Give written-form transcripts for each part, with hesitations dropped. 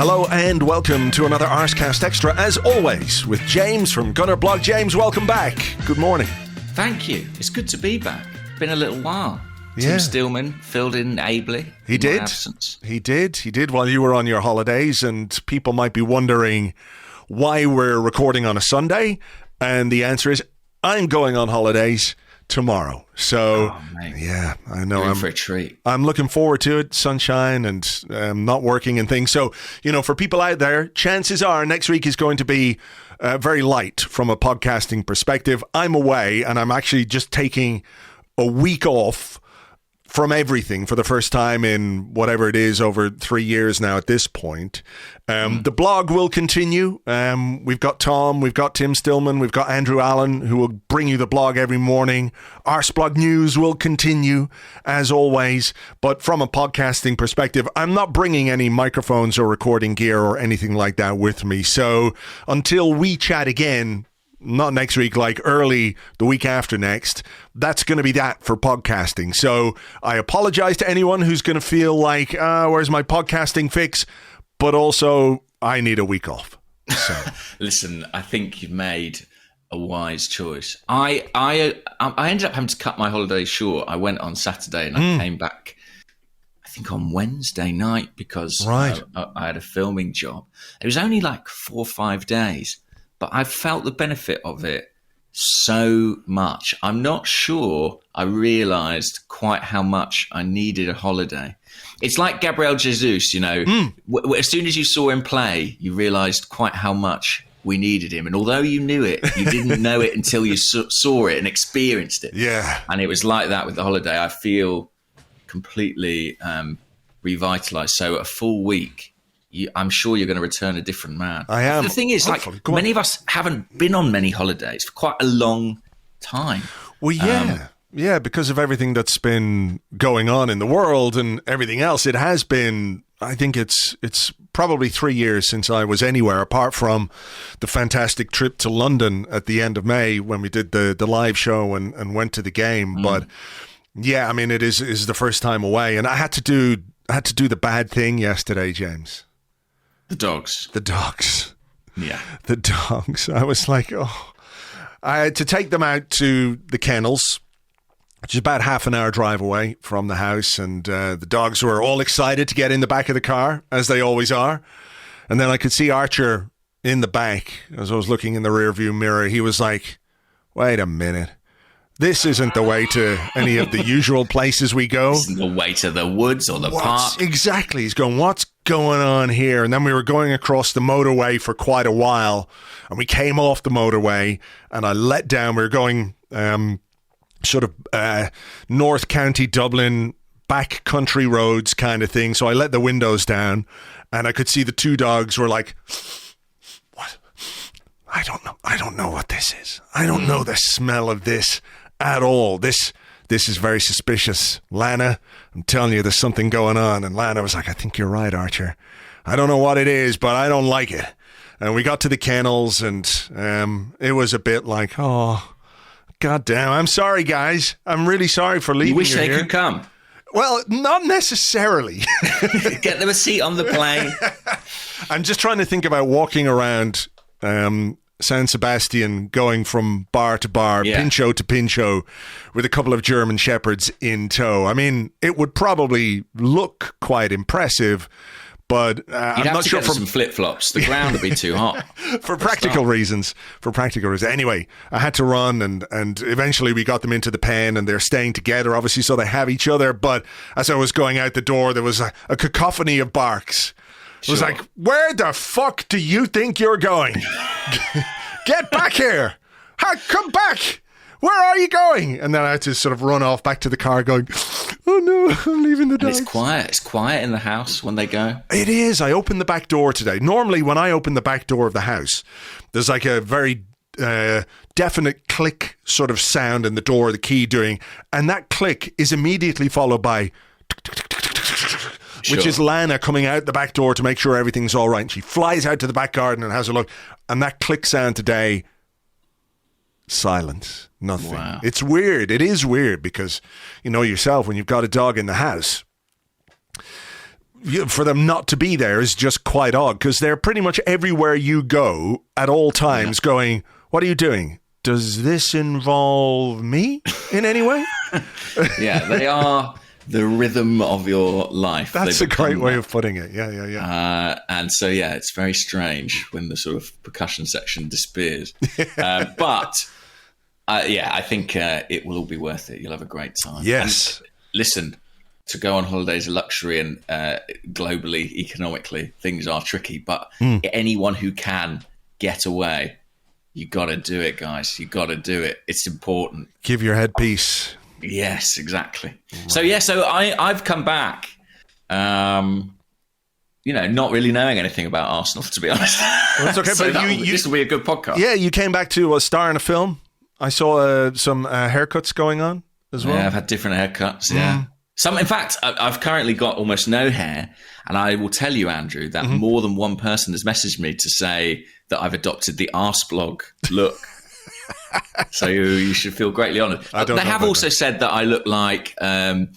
Hello and welcome to another Arsecast Extra, as always, with James from Gunnerblog. James, welcome back. Good morning. Thank you. It's good to be back. Been a little while. Yeah. Tim Stillman filled in ably. He did. My absence. He did while you were on your holidays, and people might be wondering why we're recording on a Sunday, and the answer is I'm going on holidays tomorrow. So, yeah, I know. You're in for a treat. I'm looking forward to it. Sunshine and not working and things. So, for people out there, chances are next week is going to be very light from a podcasting perspective. I'm away and I'm actually just taking a week off from everything for the first time in whatever it is, over 3 years now at this point. The blog will continue. We've got Tom, we've got Tim Stillman, we've got Andrew Allen, who will bring you the blog every morning. Arseblog news will continue, as always. But from a podcasting perspective, I'm not bringing any microphones or recording gear or anything like that with me. So until we chat again, not next week, like early the week after next, that's going to be that for podcasting. So I apologize to anyone who's going to feel like, where's my podcasting fix? But also, I need a week off. So. Listen, I think you've made a wise choice. I ended up having to cut my holiday short. I went on Saturday and I came back, I think, on Wednesday night because I had a filming job. It was only like 4 or 5 days. But I felt the benefit of it so much. I'm not sure I realised quite how much I needed a holiday. It's like Gabriel Jesus, as soon as you saw him play, you realised quite how much we needed him. And although you knew it, you didn't know it until you saw it and experienced it. Yeah. And it was like that with the holiday. I feel completely revitalised. So a full week. I'm sure you're going to return a different man. I am. The thing is, many of us haven't been on many holidays for quite a long time. Well, yeah, because of everything that's been going on in the world and everything else, it has been, I think it's probably 3 years since I was anywhere, apart from the fantastic trip to London at the end of May when we did the live show and went to the game. But yeah, I mean, it is the first time away, and I had to do the bad thing yesterday, James. The dogs. Yeah. The dogs. I was like, I had to take them out to the kennels, which is about half an hour drive away from the house. And the dogs were all excited to get in the back of the car, as they always are. And then I could see Archer in the back as I was looking in the rearview mirror. He was like, wait a minute. This isn't the way to any of the usual places we go. This isn't the way to the woods or the park. Exactly. He's going, what's going on here? And then we were going across the motorway for quite a while, and we came off the motorway, and I let down. We were going North County Dublin, back country roads kind of thing. So I let the windows down, and I could see the two dogs were like, what? I don't know what this is. I don't know the smell of this at all. This is very suspicious. Lana, I'm telling you, there's something going on. And Lana was like, I think you're right, Archer. I don't know what it is, but I don't like it. And we got to the kennels, and it was a bit like, oh, goddamn. I'm sorry, guys. I'm really sorry for leaving you. You wish they here. could come. Well, not necessarily. Get them a seat on the plane. I'm just trying to think about walking around San Sebastian, going from bar to bar, pincho to pincho, with a couple of German Shepherds in tow. I mean, it would probably look quite impressive, but I'm not sure. Get some flip-flops. The ground would be too hot. For practical reasons. Anyway, I had to run, and eventually we got them into the pen, and they're staying together, obviously, so they have each other. But as I was going out the door, there was a cacophony of barks. It was like, where the fuck do you think you're going? Get back here. Come back. Where are you going? And then I had to sort of run off back to the car going, oh no, I'm leaving the dogs. And it's quiet. It's quiet in the house when they go. It is. I opened the back door today. Normally when I open the back door of the house, there's like a very definite click sort of sound in the door, the key doing, and that click is immediately followed by which is Lana coming out the back door to make sure everything's all right. And she flies out to the back garden and has a look. And that click sound today, silence, nothing. Wow. It's weird. It is weird because, you know yourself, when you've got a dog in the house, for them not to be there is just quite odd, because they're pretty much everywhere you go at all times going, what are you doing? Does this involve me in any way? Yeah, they are the rhythm of your life. That's a great way of putting it. Yeah. And so, yeah, it's very strange when the sort of percussion section disappears. But I think it will all be worth it. You'll have a great time. Yes. And listen, to go on holiday is a luxury, and globally, economically, things are tricky. But anyone who can get away, you got to do it, guys. You got to do it. It's important. Give your head peace. Yes, exactly. Right. So I've come back, not really knowing anything about Arsenal, to be honest. Well, that's okay, So but this will be a good podcast. Yeah, you came back to a star in a film. I saw some haircuts going on as well. Yeah, I've had different haircuts, yeah. In fact, I've currently got almost no hair, and I will tell you, Andrew, that more than one person has messaged me to say that I've adopted the Arseblog look. So you should feel greatly honoured. They have also said that I look like a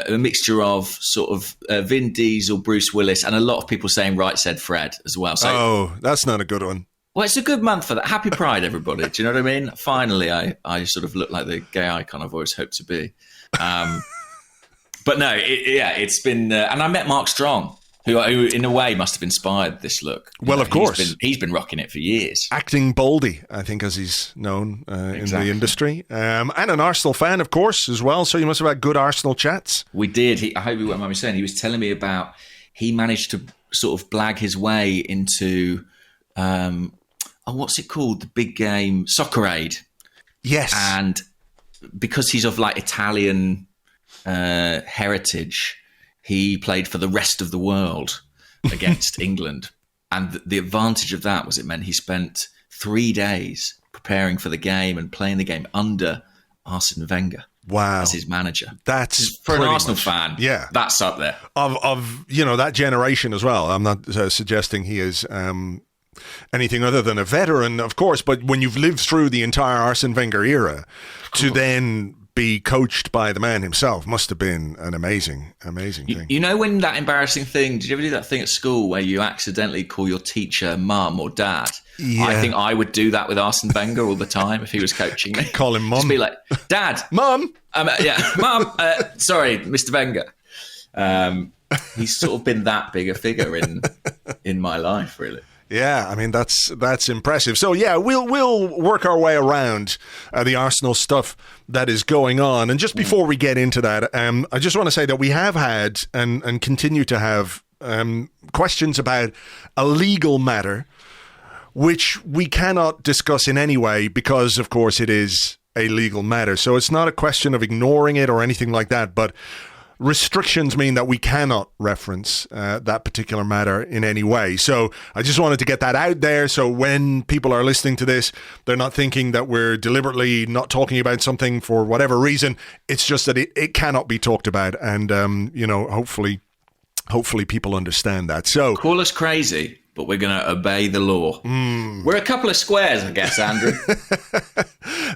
mixture of sort of Vin Diesel, Bruce Willis, and a lot of people saying Right Said Fred as well. So, that's not a good one. Well, it's a good month for that. Happy Pride, everybody. Do you know what I mean? Finally, I sort of look like the gay icon I've always hoped to be. But no, it's been... and I met Mark Strong, who in a way must have inspired this look. Well, of course. He's been rocking it for years. Acting Baldy, I think, as he's known in the industry. And an Arsenal fan, of course, as well. So you must have had good Arsenal chats. We did. I hope you won't mind me saying, he was telling me about... He managed to sort of blag his way into... what's it called? The big game, Soccer Aid. Yes. And because he's of like Italian heritage, he played for the rest of the world against England. And the advantage of that was it meant he spent 3 days preparing for the game and playing the game under Arsene Wenger. Wow. As his manager. That's for an Arsenal fan. Yeah. That's up there. Of that generation as well. I'm not suggesting he is anything other than a veteran, of course, but when you've lived through the entire Arsene Wenger era, to then be coached by the man himself must have been an amazing thing. You know, when that embarrassing thing, did you ever do that thing at school where you accidentally call your teacher mum or dad? Yeah. I think I would do that with Arsene Wenger all the time if he was coaching me. Call him mum. Just be like, Dad. Mum. Mum. Sorry, Mr. Wenger. He's sort of been that big a figure in my life, really. Yeah, I mean, that's impressive. So, yeah, we'll work our way around the Arsenal stuff that is going on. And just before we get into that, I just want to say that we have had and continue to have questions about a legal matter, which we cannot discuss in any way because, of course, it is a legal matter. So it's not a question of ignoring it or anything like that, but restrictions mean that we cannot reference that particular matter in any way. So I just wanted to get that out there. So when people are listening to this, they're not thinking that we're deliberately not talking about something for whatever reason. It's just that it cannot be talked about. And, hopefully people understand that. So call us crazy, but we're going to obey the law. We're a couple of squares, I guess, Andrew.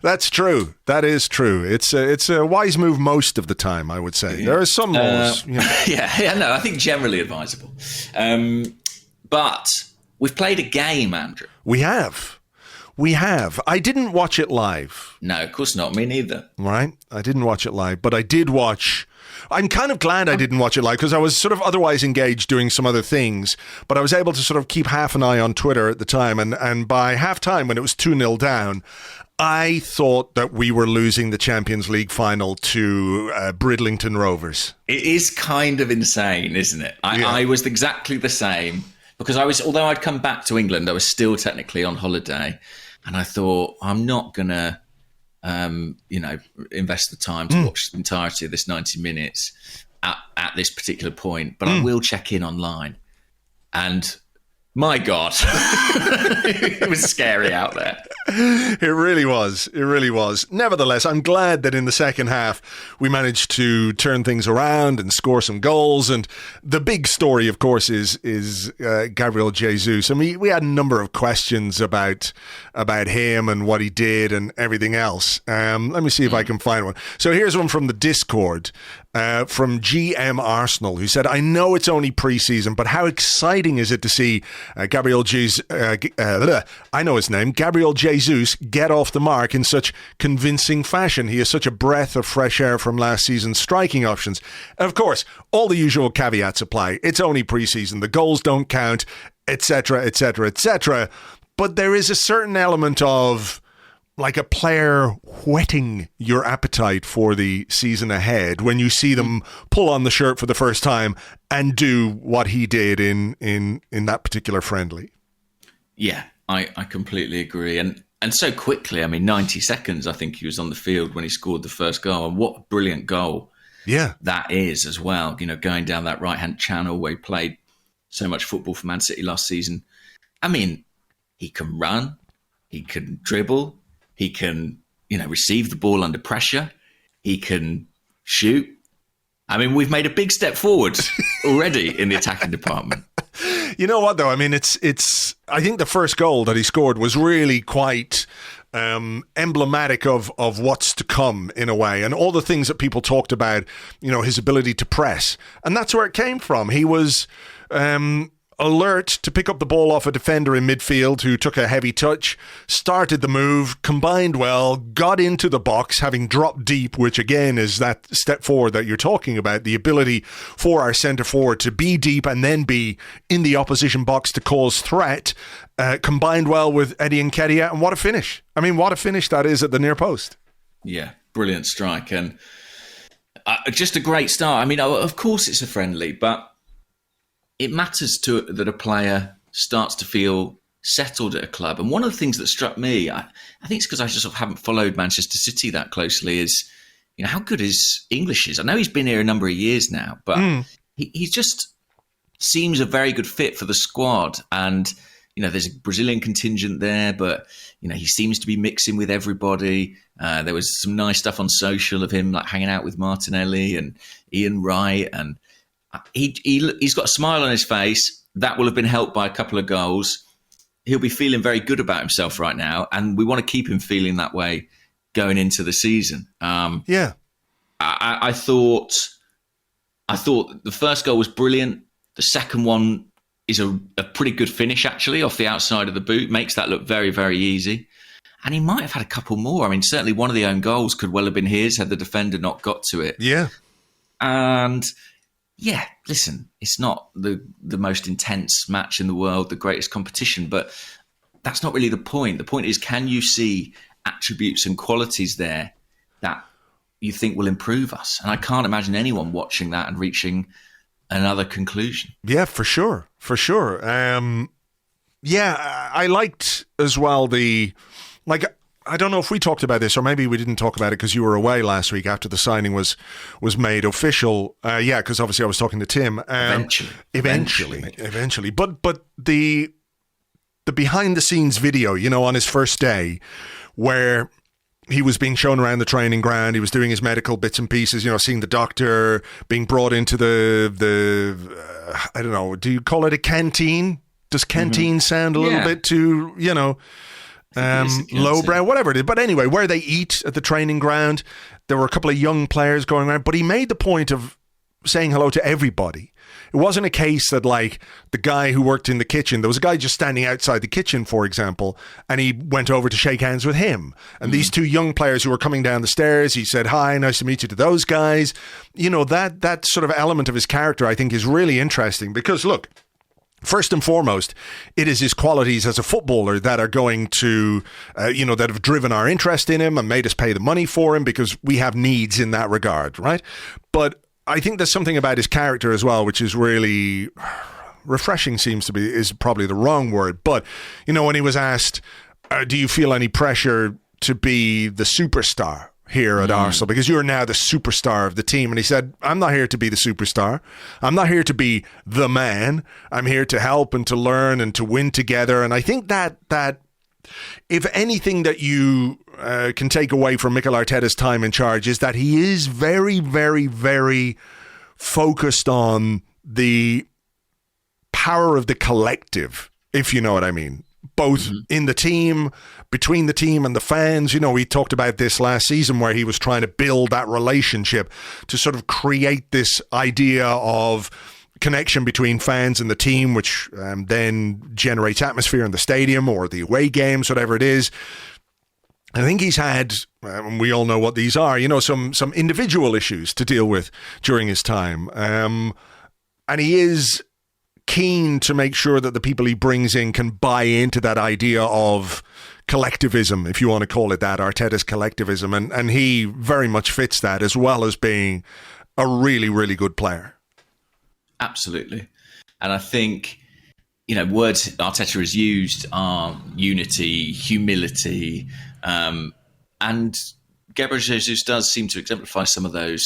That's true. That is true. It's a wise move most of the time, I would say. Yeah. There are some laws. I think generally advisable. But we've played a game, Andrew. We have. I didn't watch it live. No, of course not. Me neither. Right? I didn't watch it live, but I did watch... I'm kind of glad I didn't watch it live because I was sort of otherwise engaged doing some other things, but I was able to sort of keep half an eye on Twitter at the time. And by half-time, when it was 2-0 down, I thought that we were losing the Champions League final to Bridlington Rovers. It is kind of insane, isn't it? I was exactly the same because although I'd come back to England, I was still technically on holiday. And I thought, I'm not going to, invest the time to watch the entirety of this 90 minutes at this particular point, but I will check in online. And my God, it was scary out there. It really was. It really was. Nevertheless, I'm glad that in the second half we managed to turn things around and score some goals. And the big story, of course, is Gabriel Jesus. And we had a number of questions about him and what he did and everything else. Let me see if I can find one. So here's one from the Discord. From GM Arsenal, who said, I know it's only pre-season, but how exciting is it to see Gabriel Jesus, I know his name, Gabriel Jesus, get off the mark in such convincing fashion. He is such a breath of fresh air from last season's striking options. Of course, all the usual caveats apply. It's only pre-season. The goals don't count, etc., etc., etc. But there is a certain element of like a player whetting your appetite for the season ahead when you see them pull on the shirt for the first time and do what he did in that particular friendly. Yeah, I completely agree. And so quickly, I mean, 90 seconds, I think he was on the field when he scored the first goal. And what a brilliant goal that is as well. You know, going down that right-hand channel where he played so much football for Man City last season. I mean, he can run, he can dribble, he can, receive the ball under pressure. He can shoot. I mean, we've made a big step forward already in the attacking department. You know what, though? I mean, it's. I think the first goal that he scored was really quite emblematic of what's to come in a way, and all the things that people talked about. His ability to press, and that's where it came from. He was alert to pick up the ball off a defender in midfield who took a heavy touch, started the move, combined well, got into the box, having dropped deep, which again is that step forward that you're talking about, the ability for our centre forward to be deep and then be in the opposition box to cause threat, combined well with Eddie Nketiah, and what a finish. I mean, what a finish that is at the near post. Yeah, brilliant strike, and just a great start. I mean, of course it's a friendly, but it matters that a player starts to feel settled at a club. And one of the things that struck me, I think it's because I just sort of haven't followed Manchester City that closely, is how good his English is. I know he's been here a number of years now, but he just seems a very good fit for the squad. And there's a Brazilian contingent there, but he seems to be mixing with everybody. There was some nice stuff on social of him like hanging out with Martinelli and Ian Wright, and he's got a smile on his face. That will have been helped by a couple of goals. He'll be feeling very good about himself right now, and we want to keep him feeling that way going into the season. I thought the first goal was brilliant. The second one is a pretty good finish, actually, off the outside of the boot. Makes that look very, very easy. And he might have had a couple more. I mean, certainly one of the own goals could well have been his had the defender not got to it. Yeah. And yeah, listen, it's not the most intense match in the world, the greatest competition, but that's not really the point. The point is, can you see attributes and qualities there that you think will improve us? And I can't imagine anyone watching that and reaching another conclusion. Yeah, for sure. For sure. I liked as well I don't know if we talked about this, or maybe we didn't talk about it because you were away last week after the signing was made official. Because obviously I was talking to Tim. Eventually. But the behind the scenes video, on his first day, where he was being shown around the training ground, he was doing his medical bits and pieces, seeing the doctor, being brought into the I don't know, do you call it a canteen? Does canteen sound a little bit too, lowbrow, whatever it is. But anyway, where they eat at the training ground, there were a couple of young players going around, but he made the point of saying hello to everybody. It wasn't a case that the guy who worked in the kitchen, there was a guy just standing outside the kitchen, for example, and he went over to shake hands with him. And these two young players who were coming down the stairs, he said, hi, nice to meet you to those guys. That sort of element of his character, I think, is really interesting because, look, first and foremost, it is his qualities as a footballer that are going to, that have driven our interest in him and made us pay the money for him because we have needs in that regard, right? But I think there's something about his character as well, which is really refreshing, is probably the wrong word. But, when he was asked, do you feel any pressure to be the superstar here at Arsenal, because you're now the superstar of the team? And he said, I'm not here to be the superstar. I'm not here to be the man. I'm here to help and to learn and to win together. And I think that if anything that you can take away from Mikel Arteta's time in charge is that he is very, very, very focused on the power of the collective, if you know what I mean, both in the team, between the team and the fans. We talked about this last season where he was trying to build that relationship to sort of create this idea of connection between fans and the team, which then generates atmosphere in the stadium or the away games, whatever it is. I think he's had, and we all know what these are, some individual issues to deal with during his time. And he is keen to make sure that the people he brings in can buy into that idea of collectivism, if you want to call it that, Arteta's collectivism. And he very much fits that, as well as being a really, really good player. Absolutely. And I think, words Arteta has used are unity, humility, and Gabriel Jesus does seem to exemplify some of those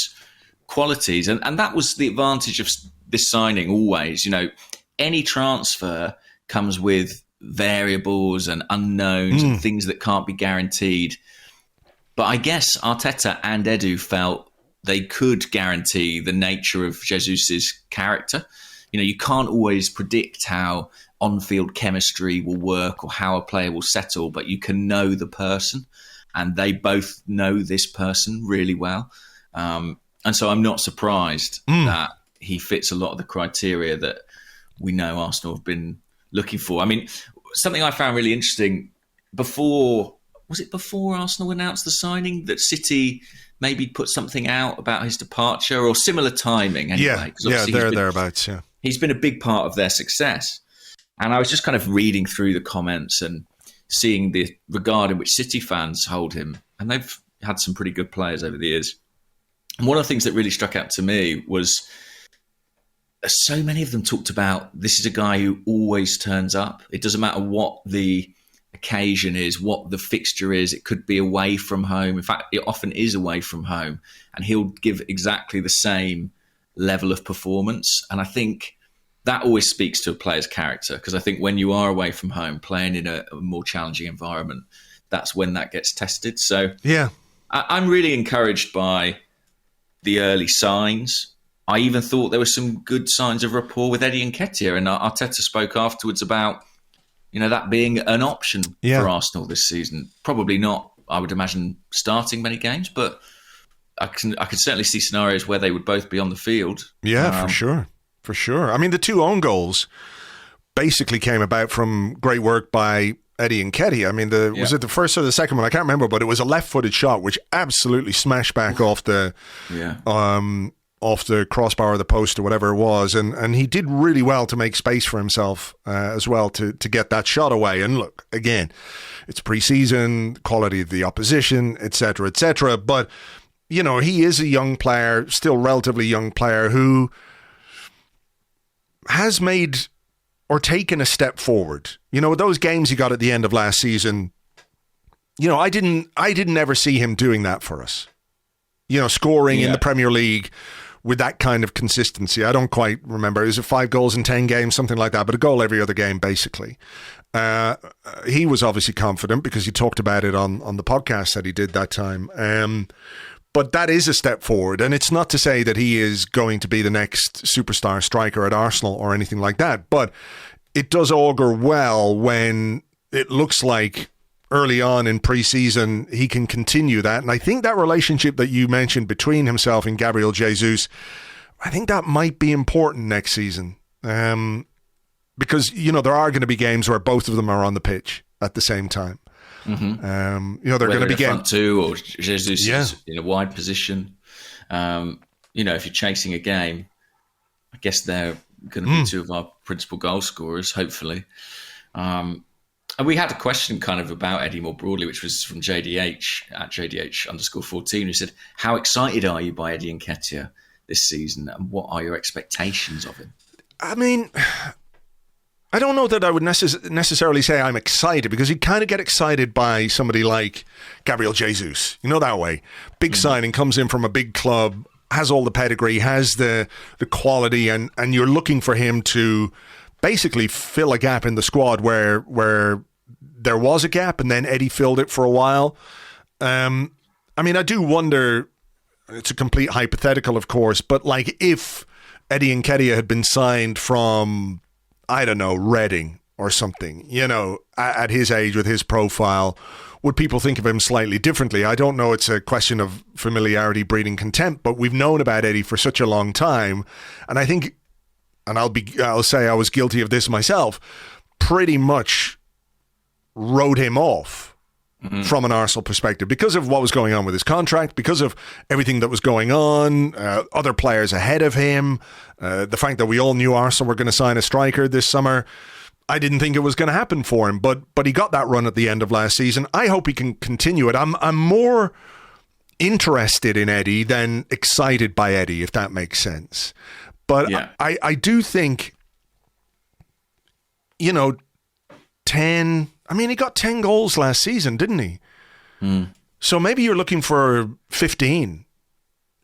qualities. And that was the advantage of this signing always. Any transfer comes with variables and unknowns and things that can't be guaranteed. But I guess Arteta and Edu felt they could guarantee the nature of Jesus's character. You can't always predict how on-field chemistry will work or how a player will settle, but you can know the person, and they both know this person really well. And so I'm not surprised that he fits a lot of the criteria that we know Arsenal have been looking for. I mean, something I found really interesting before Arsenal announced the signing that City maybe put something out about his departure, or similar timing anyway? Thereabouts, yeah. He's been a big part of their success. And I was just kind of reading through the comments and seeing the regard in which City fans hold him. And they've had some pretty good players over the years. And one of the things that really struck out to me was so many of them talked about, this is a guy who always turns up. It doesn't matter what the occasion is, what the fixture is. It could be away from home. In fact, it often is away from home. And he'll give exactly the same level of performance. And I think that always speaks to a player's character, because I think when you are away from home, playing in a more challenging environment, that's when that gets tested. So yeah, I'm really encouraged by the early signs. I even thought there were some good signs of rapport with Eddie Nketiah, and Arteta spoke afterwards about that being an option for Arsenal this season. Probably not, I would imagine, starting many games, but I can certainly see scenarios where they would both be on the field. Yeah, for sure. I mean, the two own goals basically came about from great work by Eddie Nketiah. I mean, was it the first or the second one? I can't remember, but it was a left-footed shot which absolutely smashed back off the crossbar or the post or whatever it was, and he did really well to make space for himself as well to get that shot away. And look, again, it's pre-season, quality of the opposition, etc., but he is a young player, still relatively young player, who has made or taken a step forward. Those games he got at the end of last season, I didn't ever see him doing that for us. Scoring in the Premier League with that kind of consistency. I don't quite remember. Is it 5 goals in 10 games, something like that, but a goal every other game, basically. He was obviously confident because he talked about it on the podcast that he did that time. But that is a step forward, and it's not to say that he is going to be the next superstar striker at Arsenal or anything like that, but it does augur well when it looks like early on in pre-season he can continue that. And I think that relationship that you mentioned between himself and Gabriel Jesus, I think that might be important next season, because there are going to be games where both of them are on the pitch at the same time. They're going to be front two, or Jesus is in a wide position. If you're chasing a game, I guess they're going to be two of our principal goal scorers, hopefully. And we had a question kind of about Eddie more broadly, which was from JDH at JDH_14, who said, how excited are you by Eddie Nketiah this season, and what are your expectations of him? I mean, I don't know that I would necessarily say I'm excited, because you kind of get excited by somebody like Gabriel Jesus, that way. Big signing, comes in from a big club, has all the pedigree, has the quality, and you're looking for him to basically fill a gap in the squad where there was a gap and then Eddie filled it for a while. I mean, I do wonder, it's a complete hypothetical, of course, but like if Eddie Nketiah had been signed from, I don't know, Reading or something, you know, at his age with his profile, would people think of him slightly differently? I don't know. It's a question of familiarity breeding contempt, but we've known about Eddie for such a long time. And I think, and I'll say I was guilty of this myself, pretty much wrote him off from an Arsenal perspective because of what was going on with his contract, because of everything that was going on, other players ahead of him, the fact that we all knew Arsenal were going to sign a striker this summer. I didn't think it was going to happen for him, but he got that run at the end of last season. I hope he can continue it. I'm more interested in Eddie than excited by Eddie, if that makes sense. But yeah. I do think, you know, he got 10 goals last season, didn't he? So maybe you're looking for 15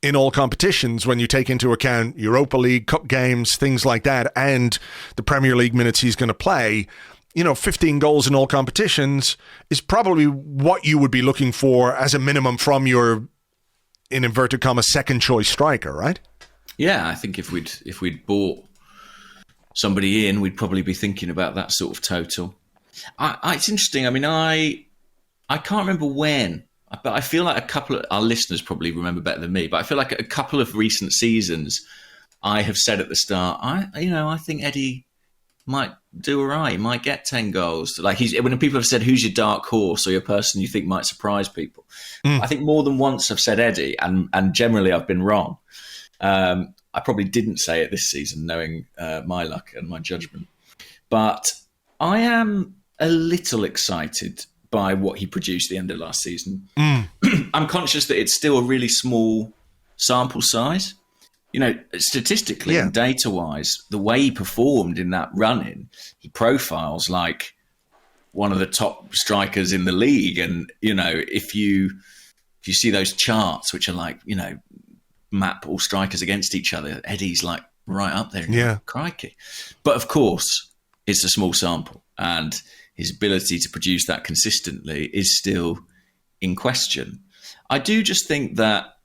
in all competitions when you take into account Europa League, cup games, things like that, and the Premier League minutes he's going to play. You know, 15 goals in all competitions is probably what you would be looking for as a minimum from your, in inverted commas, second choice striker, right? Yeah, I think if we'd bought somebody in, we'd probably be thinking about that sort of total. It's interesting. I mean, I can't remember when, but I feel like a couple of our listeners probably remember better than me. But I feel like a couple of recent seasons, I have said at the start, I think Eddie might do all right. He might get 10 goals. Like when people have said, "Who's your dark horse or your person you think might surprise people?" I think more than once I've said Eddie, and generally I've been wrong. I probably didn't say it this season, knowing my luck and my judgment. But I am a little excited by what he produced at the end of last season. I'm conscious that it's still a really small sample size. You know, statistically and data-wise, the way he performed in that run-in, he profiles like one of the top strikers in the league. And, you know, if you see those charts, which are like, you know, map all strikers against each other, Eddie's like right up there. Yeah. Crikey. But of course, it's a small sample, and his ability to produce that consistently is still in question. I do just think that,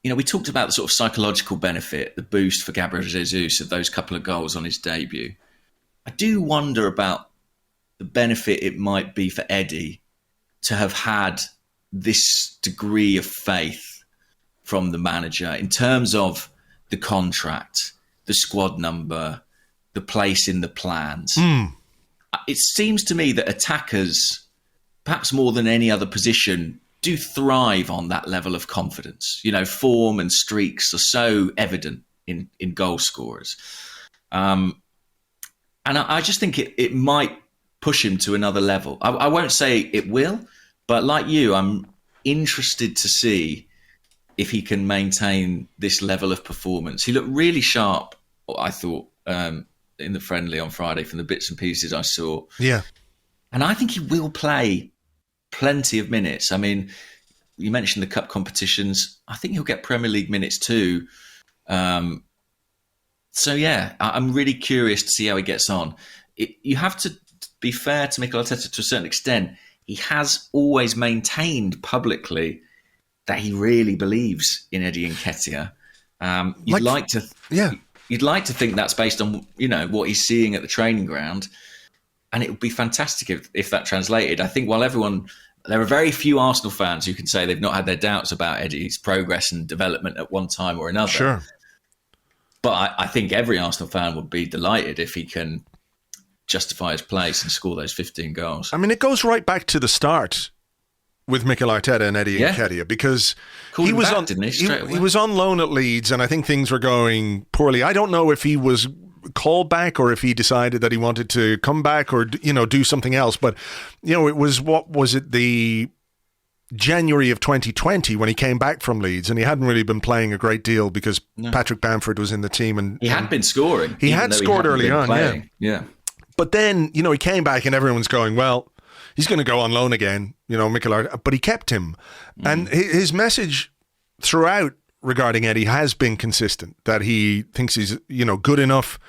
you know, we talked about the sort of psychological benefit, the boost for Gabriel Jesus of those couple of goals on his debut. I do wonder about the benefit it might be for Eddie to have had this degree of faith from the manager in terms of the contract, the squad number, the place in the plans. It seems to me that attackers, perhaps more than any other position, do thrive on that level of confidence. You know, form and streaks are so evident in goal scorers. And I just think it might push him to another level. I won't say it will, but like you, I'm interested to see if he can maintain this level of performance. He looked really sharp, I thought, in the friendly on Friday from the bits and pieces I saw. Yeah. And I think he will play plenty of minutes. I mean, you mentioned the cup competitions. I think he'll get Premier League minutes too. So, yeah, I'm really curious to see how he gets on. You have to be fair to Mikel Arteta to a certain extent. He has always maintained publicly that he really believes in Eddie Nketiah. You'd like to think that's based on, you know, what he's seeing at the training ground, and it would be fantastic if that translated. I think there are very few Arsenal fans who can say they've not had their doubts about Eddie's progress and development at one time or another. Sure. But I think every Arsenal fan would be delighted if he can justify his place and score those 15 goals. I mean, it goes right back to the start with Mikel Arteta and Eddie Nketiah, because he was on loan at Leeds, and I think things were going poorly. I don't know if he was called back or if he decided that he wanted to come back or, you know, do something else. But, you know, it was, the January of 2020 when he came back from Leeds, and he hadn't really been playing a great deal because Patrick Bamford was in the team. And he had been scoring. He had scored early on, yeah. But then, you know, he came back and everyone's going, well, he's going to go on loan again, you know, Mikel Arteta, but he kept him. And his message throughout regarding Eddie has been consistent, that he thinks he's, you know, good enough.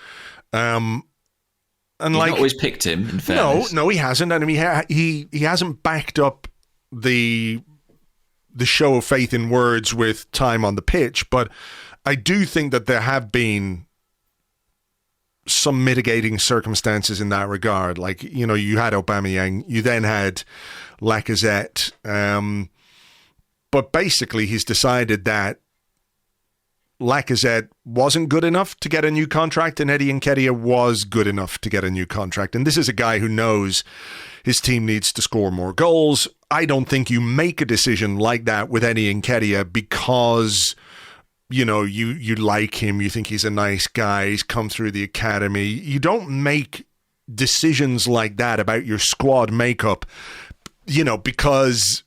And He's like, not always picked him, in fairness. No, he hasn't. And I mean, he hasn't backed up the show of faith in words with time on the pitch. But I do think that there have been some mitigating circumstances in that regard. Like, you know, you had Aubameyang, you then had Lacazette. But basically, he's decided that Lacazette wasn't good enough to get a new contract, and Eddie Nketiah was good enough to get a new contract. And this is a guy who knows his team needs to score more goals. I don't think you make a decision like that with Eddie Nketiah because, you know, you like him, you think he's a nice guy, he's come through the academy. You don't make decisions like that about your squad makeup, you know, because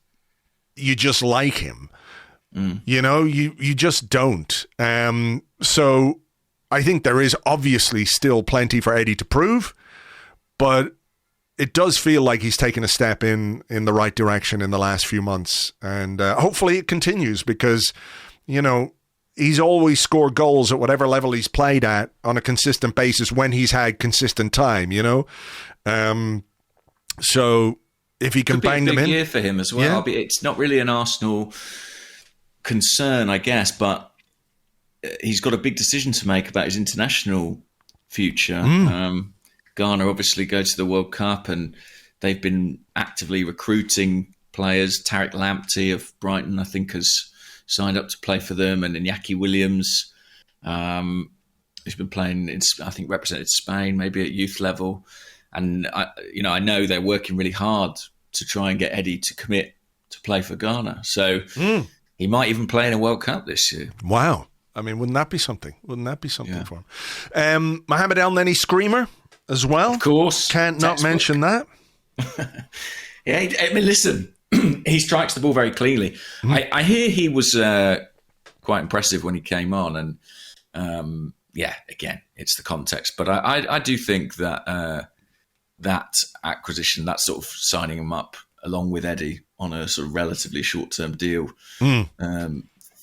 you just like him. You know, you just don't. So I think there is obviously still plenty for Eddie to prove, but it does feel like he's taken a step in the right direction in the last few months. And hopefully it continues because, you know, he's always scored goals at whatever level he's played at on a consistent basis when he's had consistent time, you know. So if he can bang them in. Could be a big year for him as well. Yeah. It's not really an Arsenal concern, I guess, but he's got a big decision to make about his international future. Ghana obviously go to the World Cup, and they've been actively recruiting players. Tariq Lamptey of Brighton, I think, has signed up to play for them, and Iñaki Williams, who's been playing in, I think, represented Spain, maybe at youth level. And I know they're working really hard to try and get Eddie to commit to play for Ghana. So he might even play in a World Cup this year. Wow. I mean, wouldn't that be something? Wouldn't that be something for him? Mohamed Elneny screamer as well. Of course. Can't not mention that. Yeah, I mean, listen, he strikes the ball very cleanly. I hear he was quite impressive when he came on. And again, it's the context. But I do think that that acquisition, that sort of signing him up along with Eddie on a sort of relatively short-term deal,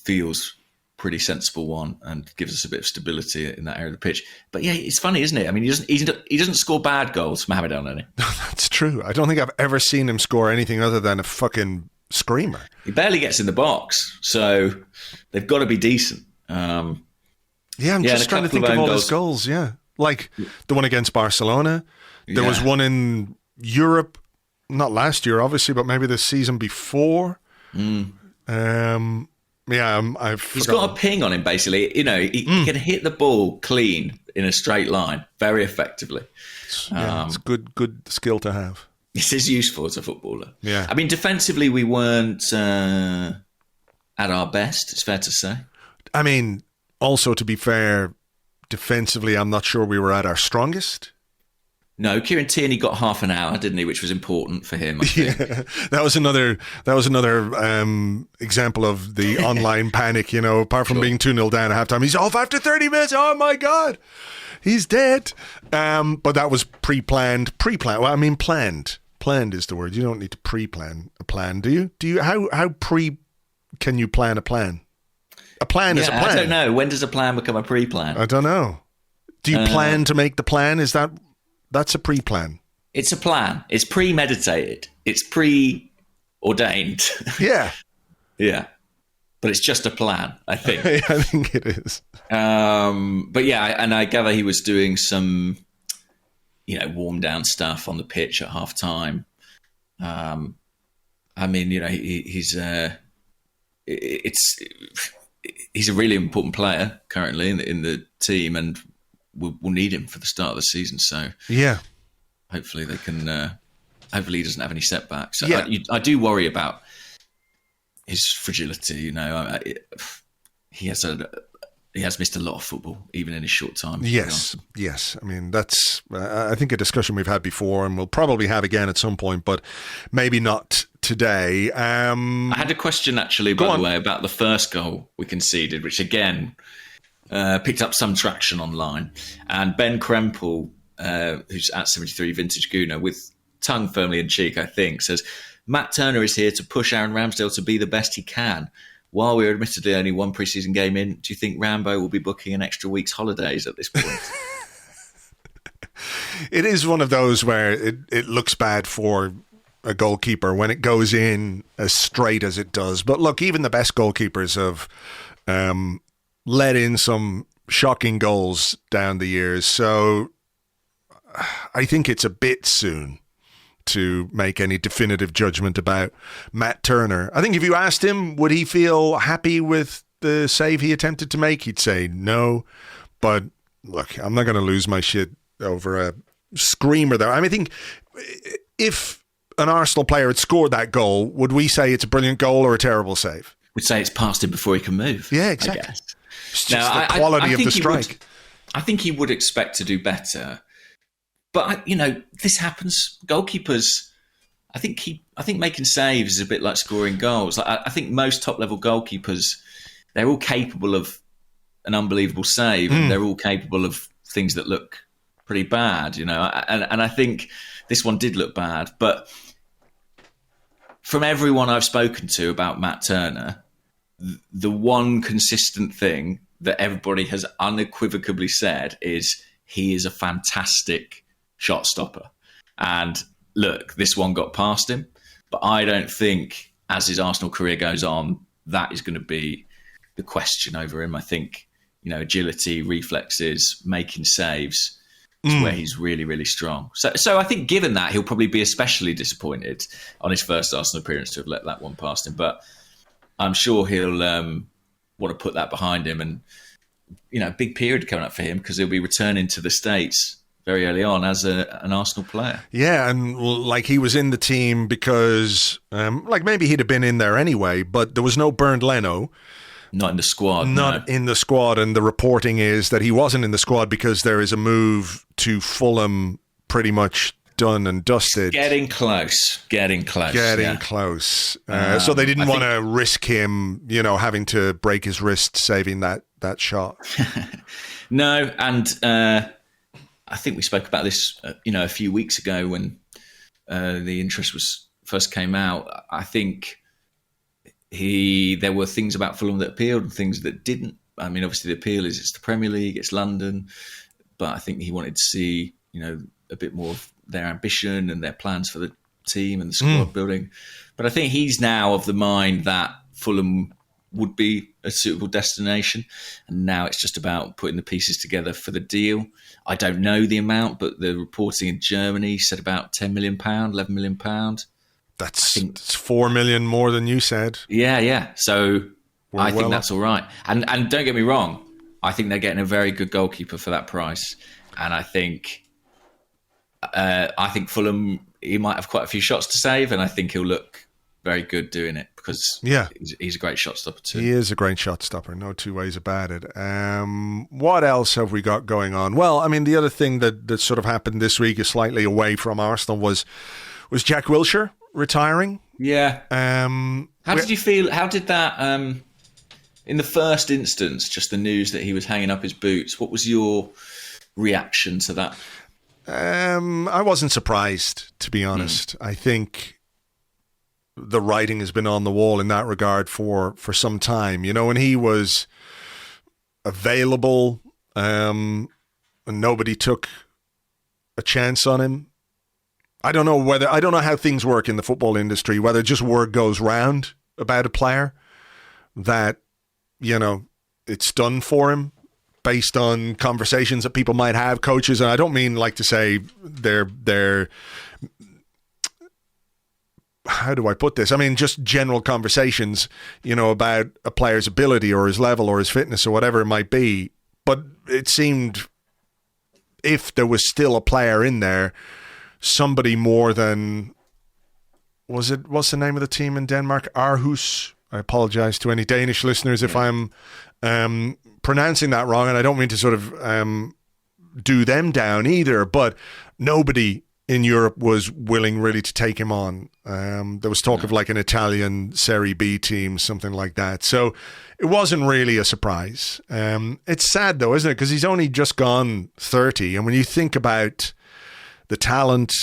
feels pretty sensible one and gives us a bit of stability in that area of the pitch. But yeah, it's funny, isn't it? I mean, he doesn't score bad goals, Mohamed Elneny. That's true. I don't think I've ever seen him score anything other than a fucking screamer. He barely gets in the box, so they've got to be decent. I'm just trying to think of all his goals. Yeah, like the one against Barcelona. There was one in Europe, not last year, obviously, but maybe the season before. He's got a ping on him, basically. You know, he can hit the ball clean in a straight line very effectively. It's good skill to have. This is useful as a footballer. Yeah. I mean, defensively, we weren't at our best, it's fair to say. I mean, also, to be fair, defensively, I'm not sure we were at our strongest. No, Kieran Tierney got half an hour, didn't he? Which was important for him, I think. Yeah, that was another example of the online panic, you know, apart from being 2-0 down at halftime. He's off after 30 minutes. Oh my God. He's dead. But that was pre-planned. Well, I mean, planned. Planned is the word. You don't need to pre-plan a plan, do you? How can you plan a plan? A plan is a plan. I don't know. When does a plan become a pre-plan? I don't know. Do you plan to make the plan? That's a pre-plan. It's a plan. It's premeditated. It's preordained. Yeah. Yeah. But it's just a plan, I think. I think it is. But yeah, and I gather he was doing some, warm down stuff on the pitch at half time. I mean, he's a really important player currently in the team, and we'll need him for the start of the season. So yeah, hopefully they can. Hopefully he doesn't have any setbacks. So yeah. I do worry about his fragility. He has missed a lot of football, even in his short time. Yes. I mean, that's I think a discussion we've had before, and we'll probably have again at some point, but maybe not today. I had a question actually, by the way, about the first goal we conceded, which again picked up some traction online. And Ben Krempel, who's at 73 Vintage Gooner, with tongue firmly in cheek, I think, says, Matt Turner is here to push Aaron Ramsdale to be the best he can. While we're admittedly only one pre-season game in, do you think Rambo will be booking an extra week's holidays at this point? It is one of those where it looks bad for a goalkeeper when it goes in as straight as it does. But look, even the best goalkeepers have let in some shocking goals down the years. So I think it's a bit soon to make any definitive judgment about Matt Turner. I think if you asked him, would he feel happy with the save he attempted to make, he'd say no. But look, I'm not going to lose my shit over a screamer there. I mean, I think if an Arsenal player had scored that goal, would we say it's a brilliant goal or a terrible save? We'd say it's past him before he can move. Yeah, exactly. I guess. It's just the quality of the strike. I think he would expect to do better. But, this happens. Goalkeepers, I think making saves is a bit like scoring goals. I think most top-level goalkeepers, they're all capable of an unbelievable save, and they're all capable of things that look pretty bad, And I think this one did look bad. But from everyone I've spoken to about Matt Turner, the one consistent thing that everybody has unequivocally said is he is a fantastic shot stopper. And look, this one got past him, but I don't think as his Arsenal career goes on, that is going to be the question over him. I think, agility, reflexes, making saves is where he's really, really strong. So I think given that, he'll probably be especially disappointed on his first Arsenal appearance to have let that one past him. But I'm sure he'll want to put that behind him. And, a big period coming up for him because he'll be returning to the States very early on as an Arsenal player. Yeah, and like he was in the team because maybe he'd have been in there anyway, but there was no Bernd Leno. Not in the squad. In the squad, and the reporting is that he wasn't in the squad because there is a move to Fulham pretty much done and dusted. Getting close. Close. So they didn't want to risk him, having to break his wrist saving that shot. No, and I think we spoke about this, a few weeks ago when the interest first came out. I think there were things about Fulham that appealed and things that didn't. I mean, obviously the appeal is it's the Premier League, it's London, but I think he wanted to see, a bit more of their ambition and their plans for the team and the squad building. But I think he's now of the mind that Fulham would be a suitable destination, and now it's just about putting the pieces together for the deal. I don't know the amount, but the reporting in Germany said about £10 million, £11 million. That's 4 million more than you said. Yeah. So I think that's all right. And don't get me wrong, I think they're getting a very good goalkeeper for that price. And I think Fulham, he might have quite a few shots to save, and I think he'll look very good doing it because he's a great shot stopper too. He is a great shot stopper, no two ways about it. What else have we got going on? Well, I mean, the other thing that sort of happened this week is slightly away from Arsenal was Jack Wilshere retiring. Yeah. How did you feel? How did that, in the first instance, just the news that he was hanging up his boots, what was your reaction to that? I wasn't surprised, to be honest. I think the writing has been on the wall in that regard for some time. When he was available, and nobody took a chance on him. I don't know how things work in the football industry, whether just word goes round about a player that, it's done for him based on conversations that people might have, coaches. And I don't mean like to say they're how do I put this? I mean, just general conversations, about a player's ability or his level or his fitness or whatever it might be. But it seemed if there was still a player in there, somebody more than, what's the name of the team in Denmark? Aarhus. I apologize to any Danish listeners if I'm pronouncing that wrong, and I don't mean to sort of do them down either, but nobody in Europe was willing really to take him on. There was talk of like an Italian Serie B team, something like that. So it wasn't really a surprise. It's sad though, isn't it? Because he's only just gone 30. And when you think about the talent,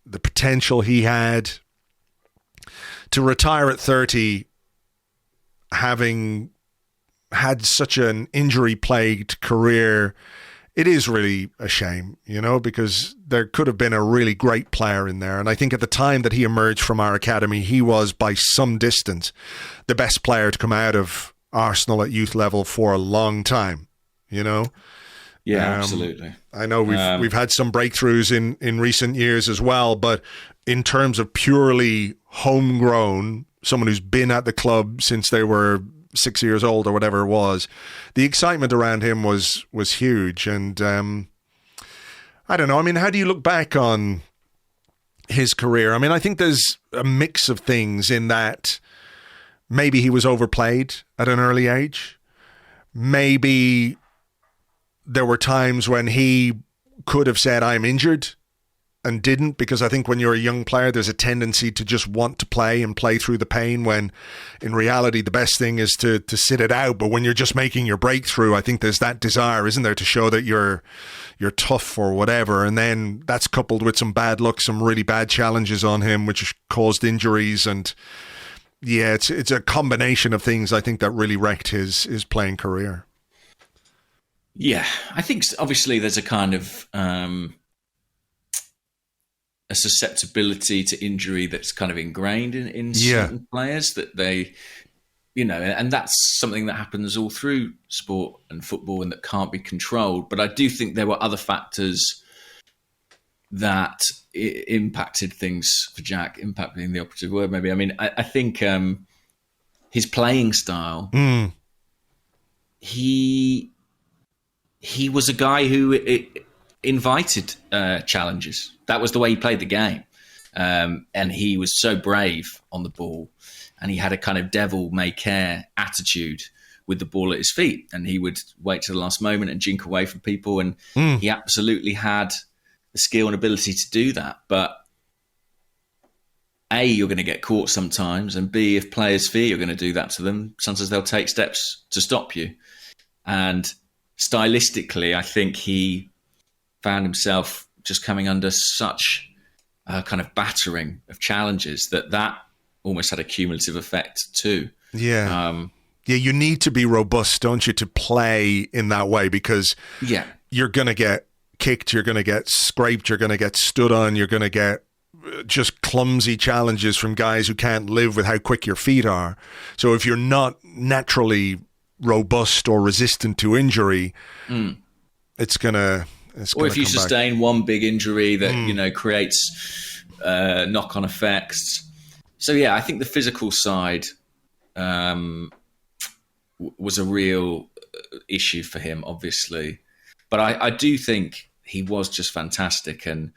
the potential he had, to retire at 30, having had such an injury-plagued career it is really a shame, because there could have been a really great player in there. And I think at the time that he emerged from our academy, he was by some distance the best player to come out of Arsenal at youth level for a long time, Yeah, absolutely. I know we've had some breakthroughs in recent years as well, but in terms of purely homegrown, someone who's been at the club since they were 6 years old or whatever it was, the excitement around him was huge. And I don't know. I mean, how do you look back on his career? I mean, I think there's a mix of things in that maybe he was overplayed at an early age. Maybe there were times when he could have said, I'm injured, and didn't, because I think when you're a young player, there's a tendency to just want to play and play through the pain, when in reality, the best thing is to sit it out. But when you're just making your breakthrough, I think there's that desire, isn't there, to show that you're tough or whatever. And then that's coupled with some bad luck, some really bad challenges on him, which caused injuries. And yeah, it's a combination of things, I think, that really wrecked his playing career. Yeah, I think obviously there's a kind of a susceptibility to injury that's kind of ingrained in certain players, that they, and that's something that happens all through sport and football and that can't be controlled. But I do think there were other factors that impacted things for Jack, impact being the operative word maybe. I mean, I think his playing style, he was a guy who invited challenges. That was the way he played the game. And he was so brave on the ball, and he had a kind of devil-may-care attitude with the ball at his feet, and he would wait to the last moment and jink away from people, and he absolutely had the skill and ability to do that. But A, you're going to get caught sometimes, and B, if players fear you're going to do that to them, sometimes they'll take steps to stop you. And stylistically, I think he found himself just coming under such a kind of battering of challenges that almost had a cumulative effect too. Yeah. You need to be robust, don't you, to play in that way, because you're going to get kicked, you're going to get scraped, you're going to get stood on, you're going to get just clumsy challenges from guys who can't live with how quick your feet are. So if you're not naturally robust or resistant to injury, it's going to... Or if you sustain one big injury that, creates knock-on effects. So, yeah, I think the physical side was a real issue for him, obviously. But I do think he was just fantastic. And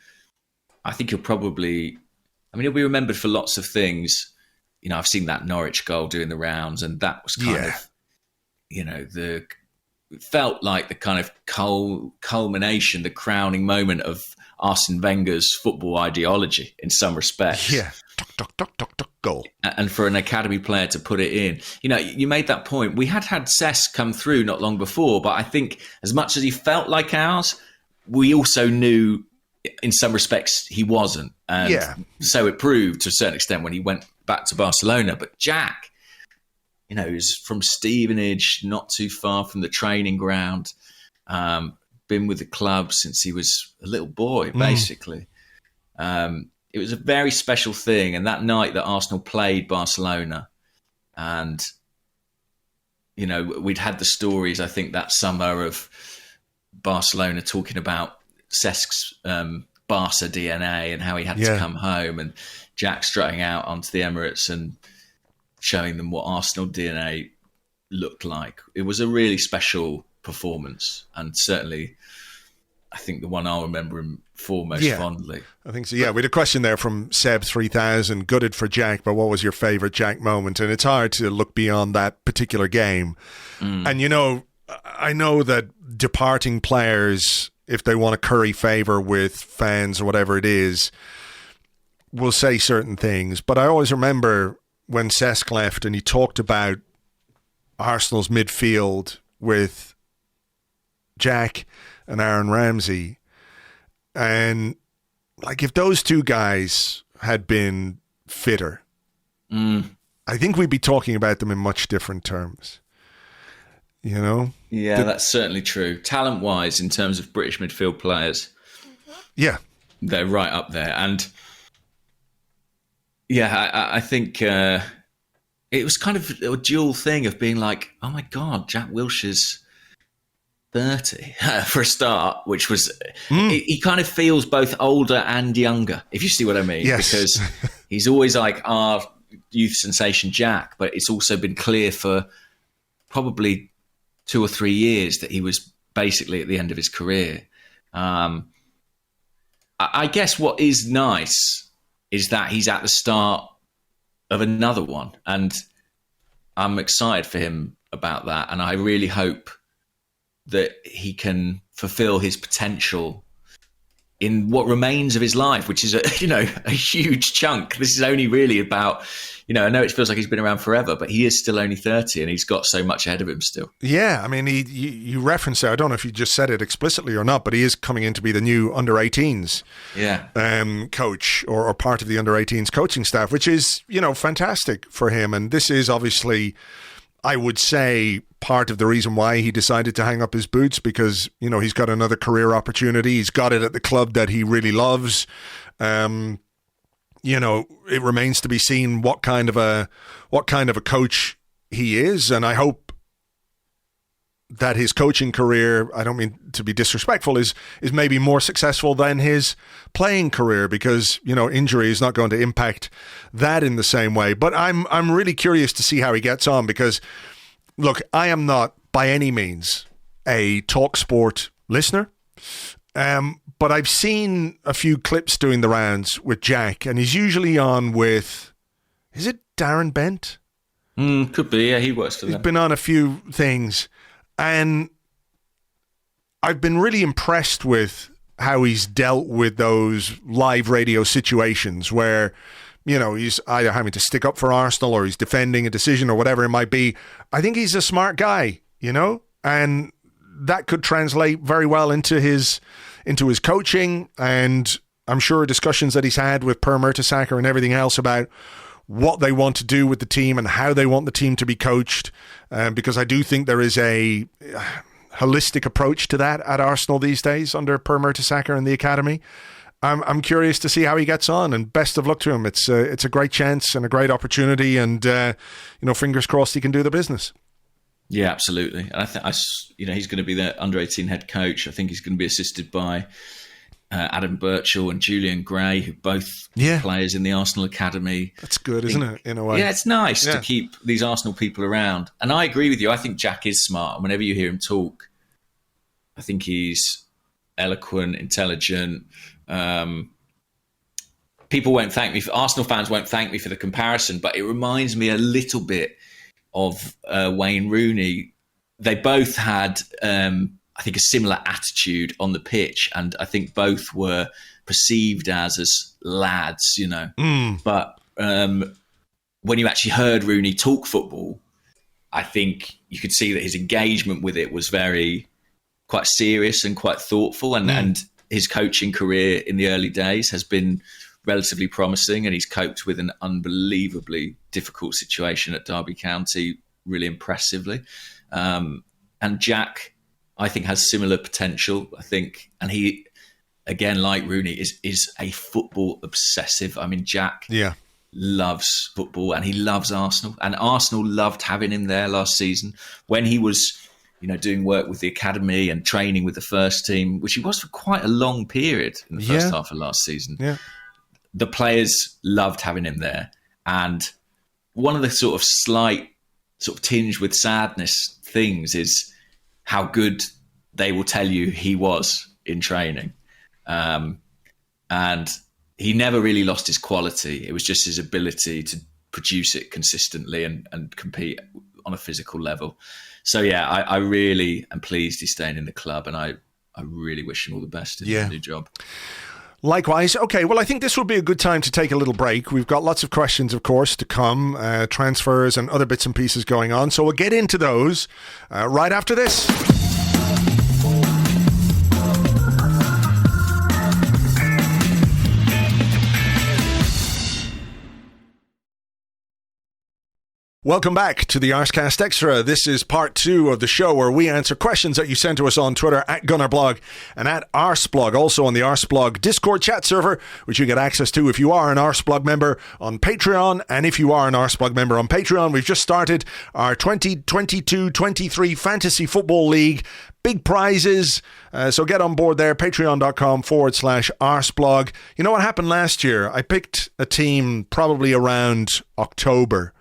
I think he'll be remembered for lots of things. I've seen that Norwich goal doing the rounds, and that was kind of, it felt like the kind of culmination, the crowning moment of Arsene Wenger's football ideology in some respects. Yeah. Goal. And for an academy player to put it in. You made that point. We had Cesc come through not long before, but I think as much as he felt like ours, we also knew in some respects he wasn't. And so it proved to a certain extent when he went back to Barcelona. But Jack, he was from Stevenage, not too far from the training ground, been with the club since he was a little boy, basically. It was a very special thing. And that night that Arsenal played Barcelona, and, we'd had the stories, I think, that summer of Barcelona talking about Cesc's Barca DNA and how he had to come home, and Jack strutting out onto the Emirates and showing them what Arsenal DNA looked like. It was a really special performance, and certainly I think the one I'll remember him for most fondly. I think so. Yeah, we had a question there from Seb3000. Gutted for Jack, but what was your favourite Jack moment? And it's hard to look beyond that particular game. And, I know that departing players, if they want to curry favour with fans or whatever it is, will say certain things. But I always remember when Cesc left and he talked about Arsenal's midfield with Jack and Aaron Ramsey. And if those two guys had been fitter, I think we'd be talking about them in much different terms. you know? Yeah, that's certainly true. Talent-wise, in terms of British midfield players, Yeah. they're right up there. And yeah, I think it was kind of a dual thing of being like, oh my God, Jack Wilshere's 30 for a start, which was, he kind of feels both older and younger, if you see what I mean. Yes. Because he's always like our youth sensation Jack, but it's also been clear for probably 2 or 3 years that he was basically at the end of his career. I guess what is nice is that he's at the start of another one, and I'm excited for him about that. And I really hope that he can fulfill his potential in what remains of his life, which is a huge chunk. This is only really about, I know it feels like he's been around forever, but he is still only 30 and he's got so much ahead of him still. Yeah, I mean, you referenced it. I don't know if you just said it explicitly or not, but he is coming in to be the new under-18s coach or part of the under-18s coaching staff, which is, fantastic for him. And this is obviously, I would say, part of the reason why he decided to hang up his boots, because, he's got another career opportunity. He's got it at the club that he really loves. It remains to be seen what kind of a coach he is. And I hope that his coaching career, I don't mean to be disrespectful, is maybe more successful than his playing career, because, injury is not going to impact that in the same way. But I'm really curious to see how he gets on, because look, I am not by any means a TalkSport listener, but I've seen a few clips doing the rounds with Jack, and he's usually on with, is it Darren Bent? Could be, yeah, he works for them. He's been on a few things, and I've been really impressed with how he's dealt with those live radio situations where, he's either having to stick up for Arsenal or he's defending a decision or whatever it might be. I think he's a smart guy, and that could translate very well into his coaching. And I'm sure discussions that he's had with Per Mertesacker and everything else about what they want to do with the team and how they want the team to be coached. Because I do think there is a holistic approach to that at Arsenal these days under Per Mertesacker and the academy. I'm curious to see how he gets on, and best of luck to him. It's a great chance and a great opportunity, and fingers crossed he can do the business. Yeah, absolutely. And I think he's going to be the under-18 head coach. I think he's going to be assisted by Adam Birchall and Julian Gray, who both players in the Arsenal academy. That's good, isn't it? In a way, yeah, it's nice to keep these Arsenal people around. And I agree with you. I think Jack is smart. And whenever you hear him talk, I think he's eloquent, intelligent. People won't thank me. Arsenal fans won't thank me for the comparison, but it reminds me a little bit of Wayne Rooney. They both had, I think, a similar attitude on the pitch, and I think both were perceived as lads, But when you actually heard Rooney talk football, I think you could see that his engagement with it was quite serious and quite thoughtful, and his coaching career in the early days has been relatively promising, and he's coped with an unbelievably difficult situation at Derby County really impressively. And Jack, I think, has similar potential. I think, and he, again, like Rooney, is a football obsessive. I mean, Jack loves football and he loves Arsenal, and Arsenal loved having him there last season when he was doing work with the academy and training with the first team, which he was for quite a long period in the first half of last season. Yeah. The players loved having him there. And one of the sort of slight tinge with sadness things is how good they will tell you he was in training. And he never really lost his quality. It was just his ability to produce it consistently and compete on a physical level. So, yeah, I really am pleased he's staying in the club, and I really wish him all the best in his new job. Likewise. Okay, well, I think this will be a good time to take a little break. We've got lots of questions, of course, to come, transfers and other bits and pieces going on. So we'll get into those right after this. Welcome back to the Arsecast Extra. This is part 2 of the show where we answer questions that you send to us on Twitter at GunnerBlog and at Arseblog, also on the Arseblog Discord chat server, which you get access to if you are an Arseblog member on Patreon. And if you are an Arseblog member on Patreon, we've just started our 2022-23 Fantasy Football League. Big prizes, so get on board there, patreon.com/Arseblog. You know what happened last year? I picked a team probably around October.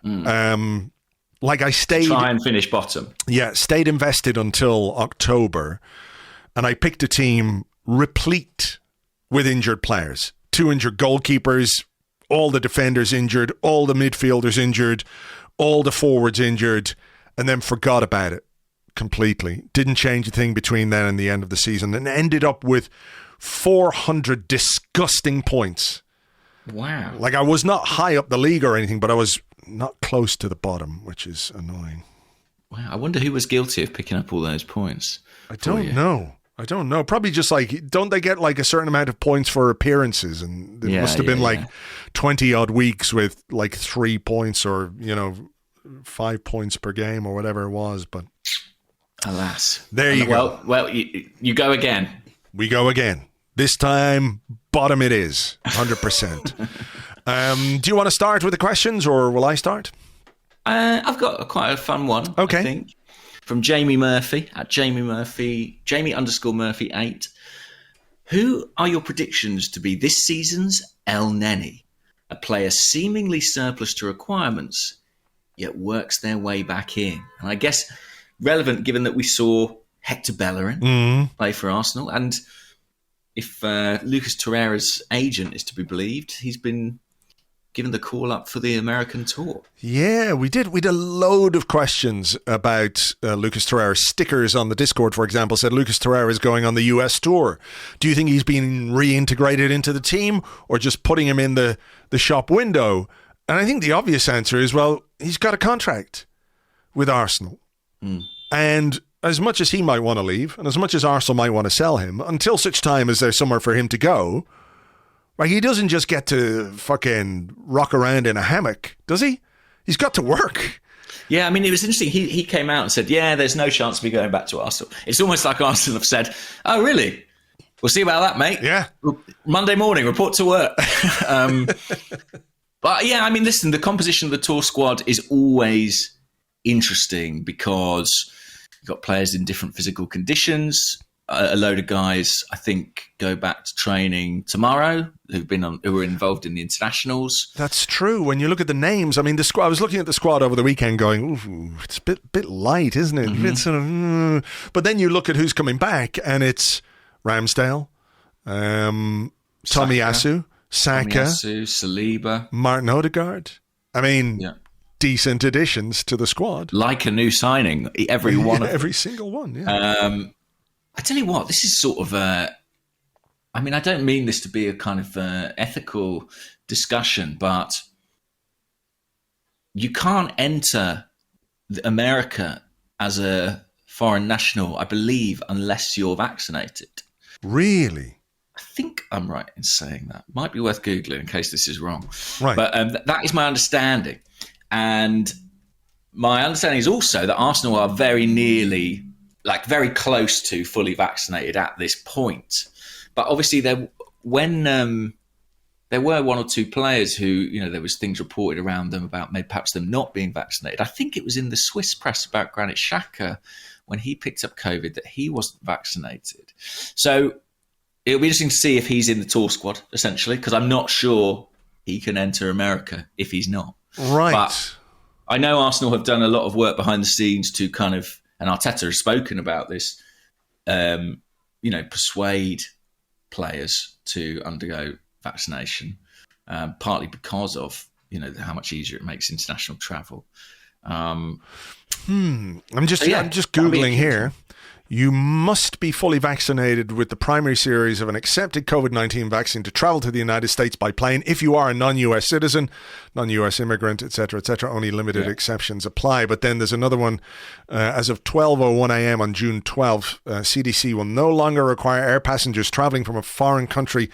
Like I stayed... Try and finish bottom. Yeah, stayed invested until October, and I picked a team replete with injured players. 2 injured goalkeepers, all the defenders injured, all the midfielders injured, all the forwards injured, and then forgot about it completely. Didn't change a thing between then and the end of the season, and ended up with 400 disgusting points. Wow. Like, I was not high up the league or anything, but I was not close to the bottom, which is annoying. Wow. I wonder who was guilty of picking up all those points. I don't know. Probably just like, don't they get like a certain amount of points for appearances? And it must have been like 20 odd weeks with like 3 points or, 5 points per game or whatever it was. But alas. There you go. Well, you go again. We go again. This time, bottom it is, 100%. Do you want to start with the questions, or will I start? I've got quite a fun one, okay. I think. From Jamie Murphy, at Jamie_Murphy 8. Who are your predictions to be this season's Elneny? A player seemingly surplus to requirements, yet works their way back in. And I guess relevant given that we saw Hector Bellerin play for Arsenal, and if Lucas Torreira's agent is to be believed, he's been given the call up for the American tour. Yeah, we did. We had a load of questions about Lucas Torreira. Stickers on the Discord, for example, said Lucas Torreira is going on the US tour. Do you think he's been reintegrated into the team or just putting him in the shop window? And I think the obvious answer is, well, he's got a contract with Arsenal. And as much as he might want to leave, and as much as Arsenal might want to sell him, until such time as there's somewhere for him to go, like, he doesn't just get to fucking rock around in a hammock, does he? He's got to work. Yeah, I mean, it was interesting. He came out and said, yeah, there's no chance of me going back to Arsenal. It's almost like Arsenal have said, oh, really? We'll see about that, mate. Yeah. Monday morning, report to work. But yeah, I mean, listen, the composition of the tour squad is always interesting because you've got players in different physical conditions. A load of guys, I think, go back to training tomorrow who were involved in the internationals. That's true. When you look at the names, I mean, the squad. I was looking at the squad over the weekend, going, "Ooh, it's a bit light, isn't it? A bit sort of." But then you look at who's coming back, and it's Ramsdale, Tomiyasu, Saka, Saliba, Martin Odegaard. I mean, decent additions to the squad. Like a new signing, every one. Every single one. Yeah. I tell you what, this is sort of I mean, I don't mean this to be a kind of ethical discussion, but you can't enter America as a foreign national, I believe, unless you're vaccinated. Really? I think I'm right in saying that. Might be worth Googling in case this is wrong. Right. But that is my understanding. And my understanding is also that Arsenal are very nearly... very close to fully vaccinated at this point. But obviously there were one or two players who, there was things reported around them about maybe perhaps them not being vaccinated. I think it was in the Swiss press about Granit Xhaka when he picked up COVID that he wasn't vaccinated. So it'll be interesting to see if he's in the tour squad, essentially, because I'm not sure he can enter America if he's not. Right. But I know Arsenal have done a lot of work behind the scenes to kind of, and Arteta has spoken about this, persuade players to undergo vaccination, partly because of, how much easier it makes international travel. I'm just Googling here. You must be fully vaccinated with the primary series of an accepted COVID-19 vaccine to travel to the United States by plane. If you are a non-US citizen, non-US immigrant, etc., only limited exceptions apply. But then there's another one. As of 12:01 a.m. on June 12th, CDC will no longer require air passengers traveling from a foreign country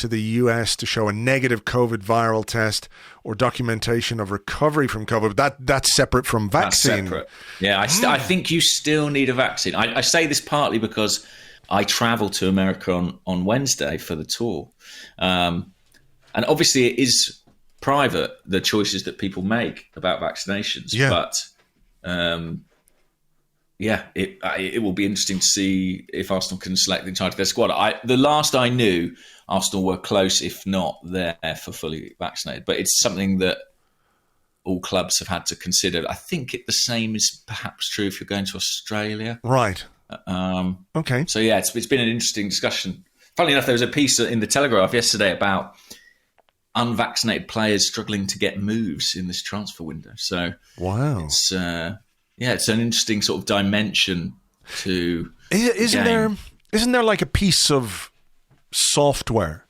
to the US to show a negative COVID viral test or documentation of recovery from COVID. That's separate from vaccine. That's separate. Yeah, I think you still need a vaccine. I say this partly because I travel to America on Wednesday for the tour. And obviously it is private, the choices that people make about vaccinations. Yeah. But it will be interesting to see if Arsenal can select the entirety of their squad. The last I knew, Arsenal were close, if not there, for fully vaccinated. But it's something that all clubs have had to consider. I think the same is perhaps true if you're going to Australia. Right. Okay. So, yeah, it's been an interesting discussion. Funnily enough, there was a piece in the Telegraph yesterday about unvaccinated players struggling to get moves in this transfer window. So, wow. It's an interesting sort of dimension to. Isn't there like a piece of software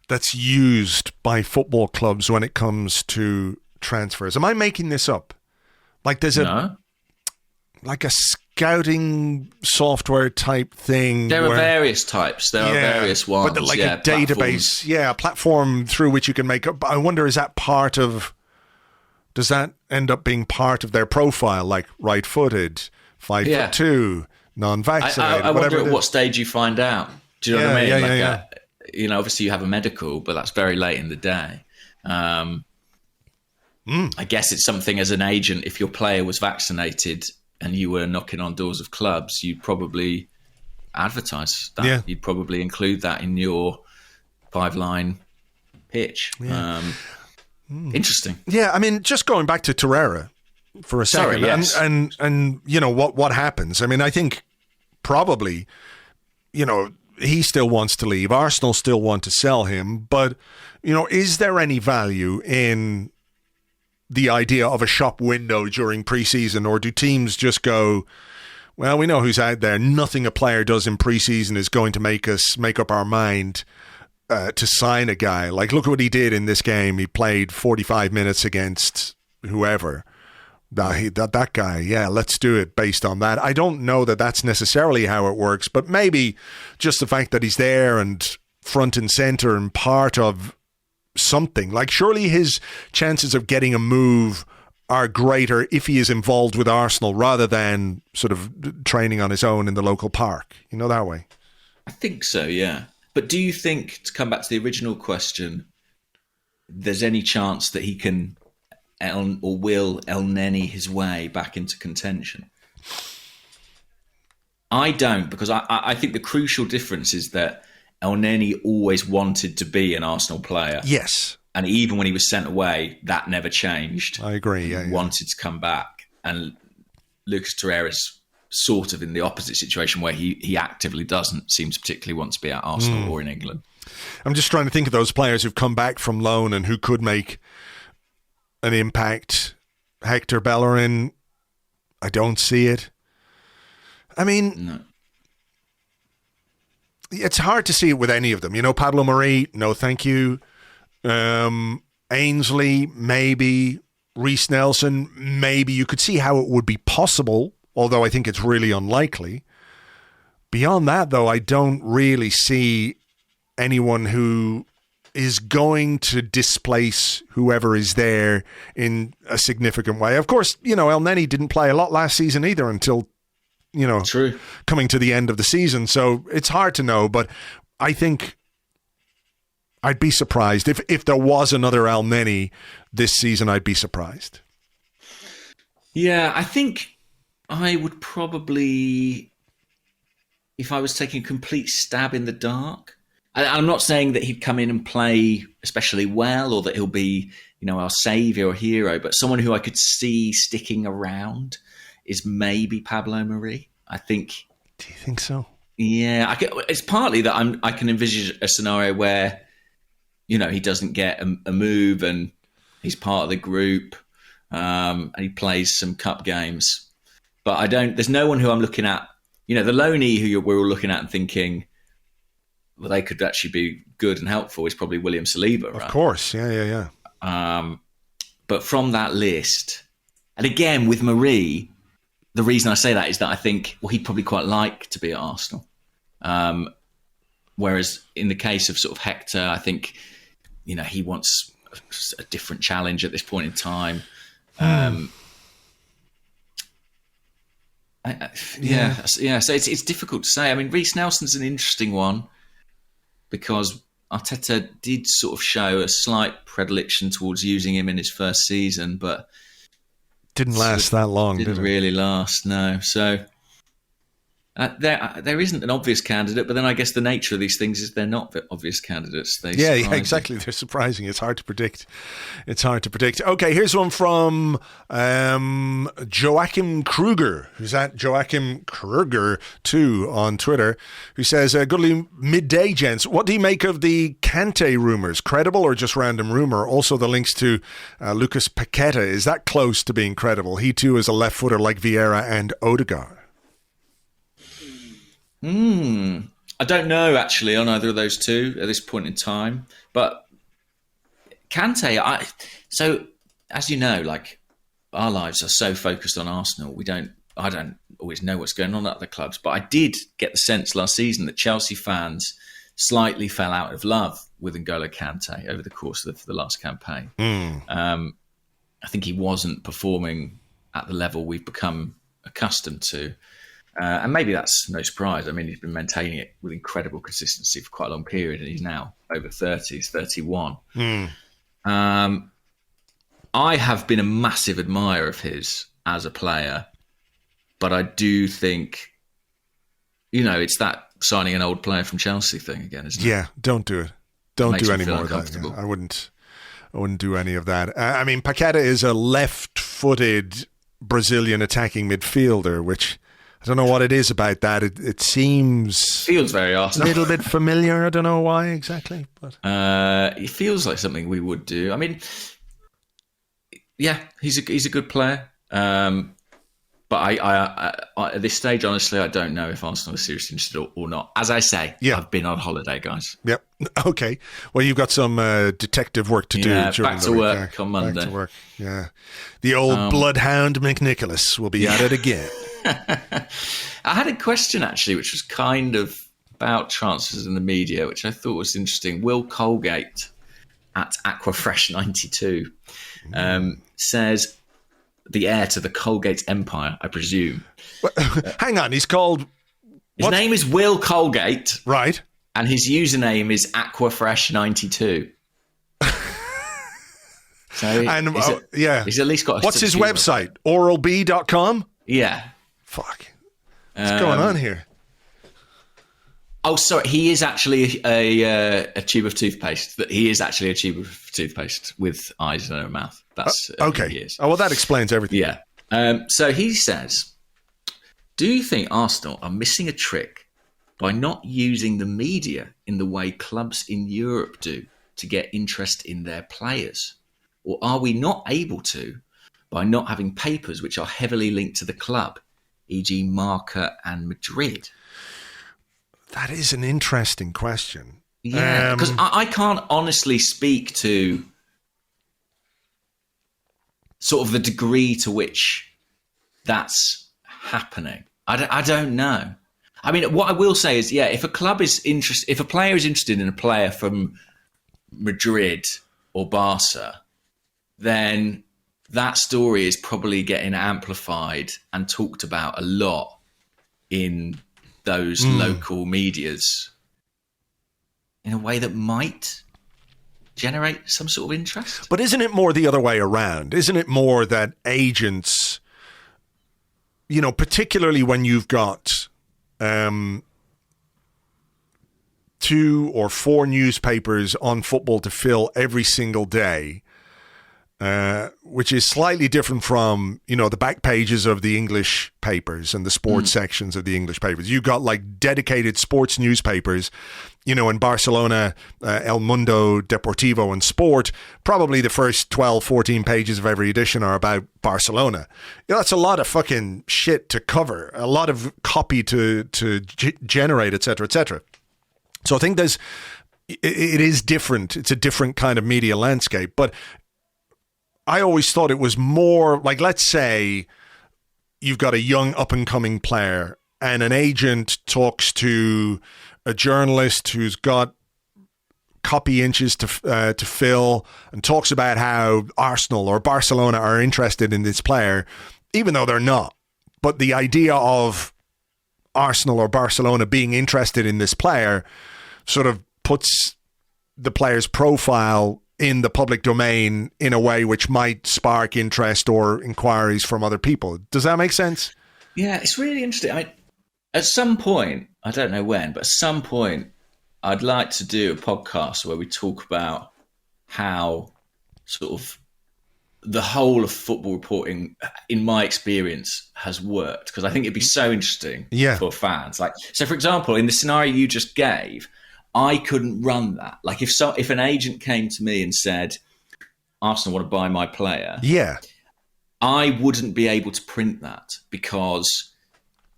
that's used by football clubs when it comes to transfers? Am I making this up? Like there's a scouting software type thing. There are various types. There are various ones. But like a database, a platform through which you can make up. I wonder, is that part of? Does that end up being part of their profile, like right-footed, 5'2", non-vaccinated? I wonder at what stage you find out. Do you know what I mean? Obviously you have a medical, but that's very late in the day. I guess it's something as an agent, if your player was vaccinated and you were knocking on doors of clubs, you'd probably advertise that. Yeah. You'd probably include that in your 5-line pitch. Yeah. Interesting. Yeah, I mean, just going back to Torreira for a second, and you know what happens. I mean, I think probably, he still wants to leave. Arsenal still want to sell him, but is there any value in the idea of a shop window during preseason, or do teams just go, well, we know who's out there. Nothing a player does in preseason is going to make us make up our mind to sign a guy. Like, look at what he did in this game. He played 45 minutes against whoever. That guy, let's do it based on that. I don't know that that's necessarily how it works, but maybe just the fact that he's there and front and center and part of something. Like, surely his chances of getting a move are greater if he is involved with Arsenal rather than sort of training on his own in the local park. That way. I think so, yeah. But do you think, to come back to the original question, there's any chance that he can will Elneny his way back into contention? I don't, because I think the crucial difference is that Elneny always wanted to be an Arsenal player. Yes. And even when he was sent away, that never changed. I agree, He wanted to come back. And Lucas Torreira's sort of in the opposite situation where he actively doesn't seem to particularly want to be at Arsenal or in England. I'm just trying to think of those players who've come back from loan and who could make an impact. Hector Bellerin, I don't see it. I mean, no. It's hard to see it with any of them. Pablo Marie, no thank you. Ainsley, maybe. Reece Nelson, maybe. You could see how it would be possible, although I think it's really unlikely. Beyond that, though, I don't really see anyone who is going to displace whoever is there in a significant way. Of course, Elneny didn't play a lot last season either until, True. coming to the end of the season. So it's hard to know, but I think I'd be surprised. If there was another Elneny this season, I'd be surprised. Yeah, I think I would probably, if I was taking a complete stab in the dark, I'm not saying that he'd come in and play especially well or that he'll be, our saviour or hero, but someone who I could see sticking around is maybe Pablo Marie. I think. Do you think so? Yeah, it's partly that I can envisage a scenario where, he doesn't get a move and he's part of the group and he plays some cup games. But there's no one who I'm looking at, the loanee who we're all looking at and thinking, well, they could actually be good and helpful is probably William Saliba, right? Of course, yeah. But from that list, and again, with Marie, the reason I say that is that I think, he'd probably quite like to be at Arsenal. Whereas in the case of sort of Hector, I think, he wants a different challenge at this point in time. So it's difficult to say. I mean, Reece Nelson's an interesting one because Arteta did sort of show a slight predilection towards using him in his first season, but didn't last that long. Didn't really last, no. So there isn't an obvious candidate, but then I guess the nature of these things is they're not obvious candidates. Yeah, exactly. They're surprising. It's hard to predict. Okay, here's one from Joachim Kruger, who's at Joachim Kruger 2 on Twitter, who says, "Goodly midday, gents. What do you make of the Kante rumours? Credible or just random rumour? Also the links to Lucas Paqueta. Is that close to being credible? He too is a left footer like Vieira and Odegaard." I don't know actually on either of those two at this point in time, but Kante, so as you know, like our lives are so focused on Arsenal, I don't always know what's going on at other clubs, but I did get the sense last season that Chelsea fans slightly fell out of love with N'Golo Kante over the course of the last campaign. I think he wasn't performing at the level we've become accustomed to. And maybe that's no surprise. I mean, he's been maintaining it with incredible consistency for quite a long period, and he's now over 30. He's 31. I have been a massive admirer of his as a player, but I do think, it's that signing an old player from Chelsea thing again, isn't it? Yeah, don't do it. Don't do any more of that. Yeah, I wouldn't do any of that. I mean, Paqueta is a left-footed Brazilian attacking midfielder, which... I don't know what it is about that. It feels very Arsenal. A little bit familiar. I don't know why exactly, but it feels like something we would do. I mean, yeah, he's a good player. But I at this stage, honestly, I don't know if Arsenal is seriously interested or not. As I say, I've been on holiday, guys. Yep. Okay. Well, you've got some detective work to do. Back to work on Monday. Back to work. Yeah. The old bloodhound McNicholas will be at it again. I had a question actually, which was kind of about transfers in the media, which I thought was interesting. Will Colgate at Aquafresh92 says, the heir to the Colgate empire, I presume. Hang on, he's called... His name is Will Colgate. Right. And his username is Aquafresh92. So he's at least got... What's his website? Oralb.com? Yeah. Fuck. What's going on here? Oh, sorry. He is actually a tube of toothpaste. He is actually a tube of toothpaste with eyes and a mouth. That's okay. He is. Oh, well, that explains everything. Yeah. So he says, do you think Arsenal are missing a trick by not using the media in the way clubs in Europe do to get interest in their players? Or are we not able to by not having papers which are heavily linked to the club, e.g. Marca and Madrid? That is an interesting question. Yeah, because I can't honestly speak to sort of the degree to which that's happening. I don't know. I mean, what I will say is, if a player is interested in a player from Madrid or Barca, then that story is probably getting amplified and talked about a lot in those local medias in a way that might generate some sort of interest. But isn't it more the other way around? Isn't it more that agents, particularly when you've got 2 or 4 newspapers on football to fill every single day, which is slightly different from, the back pages of the English papers and the sports sections of the English papers. You got like dedicated sports newspapers, in Barcelona, El Mundo, Deportivo and Sport. Probably the first 12, 14 pages of every edition are about Barcelona. That's a lot of fucking shit to cover, a lot of copy to generate, et cetera, et cetera. So I think it is different. It's a different kind of media landscape, but I always thought it was more like, let's say you've got a young up-and-coming player and an agent talks to a journalist who's got copy inches to fill and talks about how Arsenal or Barcelona are interested in this player, even though they're not. But the idea of Arsenal or Barcelona being interested in this player sort of puts the player's profile in the public domain in a way which might spark interest or inquiries from other people. Does that make sense? Yeah, it's really interesting. I mean, at some point, I don't know when, but at some point, I'd like to do a podcast where we talk about how sort of the whole of football reporting, in my experience, has worked. Because I think it'd be so interesting for fans. Like, so, for example, in the scenario you just gave, I couldn't run that. Like, if an agent came to me and said, Arsenal want to buy my player, I wouldn't be able to print that because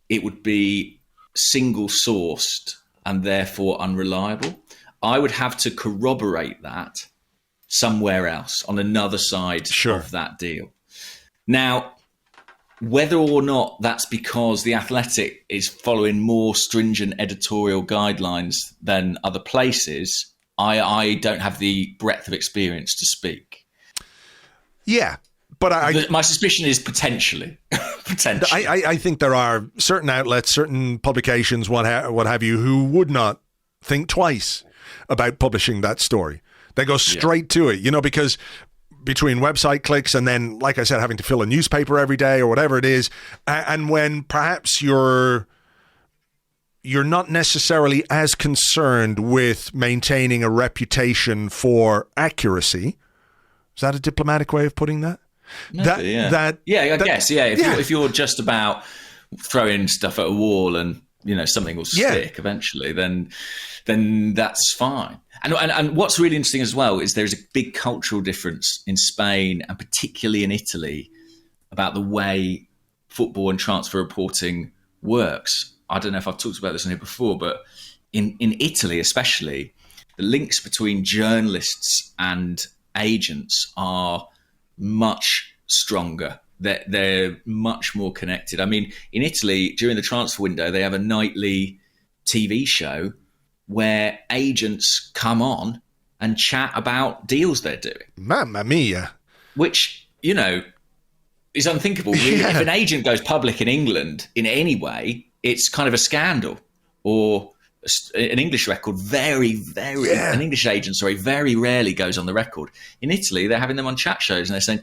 it would be single-sourced and therefore unreliable. I would have to corroborate that somewhere else on another side of that deal. Now, whether or not that's because The Athletic is following more stringent editorial guidelines than other places, I don't have the breadth of experience to speak. Yeah, but my suspicion is potentially. I think there are certain outlets, certain publications, what have you, who would not think twice about publishing that story. They go straight to it, because between website clicks and then, like I said, having to fill a newspaper every day or whatever it is, and when perhaps you're not necessarily as concerned with maintaining a reputation for accuracy. Is that a diplomatic way of putting that? Maybe, I guess. If you're just about throwing stuff at a wall and something will stick eventually, then that's fine. And what's really interesting as well is there's a big cultural difference in Spain and particularly in Italy about the way football and transfer reporting works. I don't know if I've talked about this on here before, but in Italy especially, the links between journalists and agents are much stronger. They're much more connected. I mean, in Italy, during the transfer window, they have a nightly TV show where agents come on and chat about deals they're doing. Mamma mia. Which, is unthinkable. Really. If an agent goes public in England in any way, it's kind of a scandal. Or an English record an English agent, very rarely goes on the record. In Italy, they're having them on chat shows and they're saying,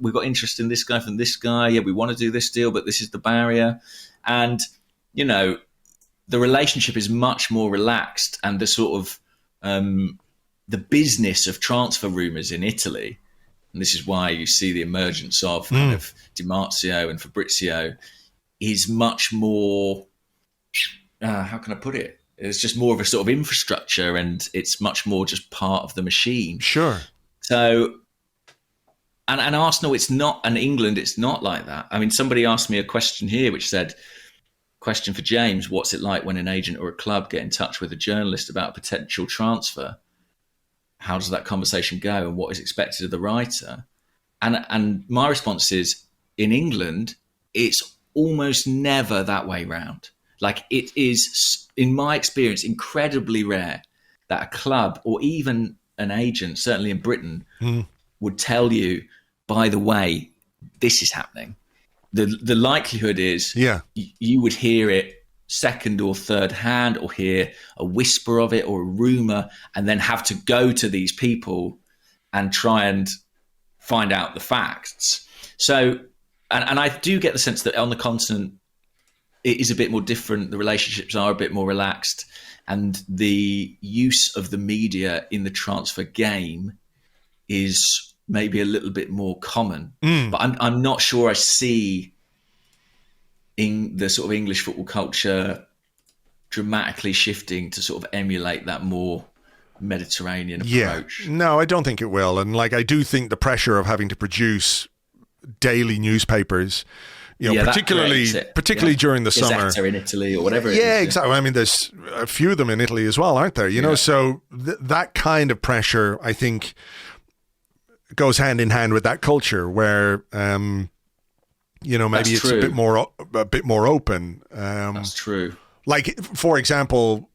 we've got interest in this guy from this guy. Yeah, we want to do this deal, but this is the barrier. And, the relationship is much more relaxed, and the sort of the business of transfer rumours in Italy, and this is why you see the emergence of kind of Di Marzio and Fabrizio, is much more, how can I put it? It's just more of a sort of infrastructure, and it's much more just part of the machine. Sure. So, and Arsenal, it's not, and England, it's not like that. I mean, somebody asked me a question here which said, question for James, what's it like when an agent or a club get in touch with a journalist about a potential transfer? How does that conversation go, and what is expected of the writer? And my response is, in England, it's almost never that way round. Like, it is, in my experience, incredibly rare that a club or even an agent, certainly in Britain, would tell you, by the way, this is happening. The likelihood is you would hear it second or third hand, or hear a whisper of it or a rumor, and then have to go to these people and try and find out the facts. So, and I do get the sense that on the continent, it is a bit more different. The relationships are a bit more relaxed, and the use of the media in the transfer game is maybe a little bit more common. But I'm not sure I see in the sort of English football culture dramatically shifting to sort of emulate that more Mediterranean approach. No, I don't think it will. And I do think the pressure of having to produce daily newspapers, particularly during the summer in Italy or whatever. Yeah, exactly. I mean, there's a few of them in Italy as well, aren't there? You know, so that kind of pressure, I think, goes hand in hand with that culture where, maybe it's true. a bit more open. That's true. Like, for example,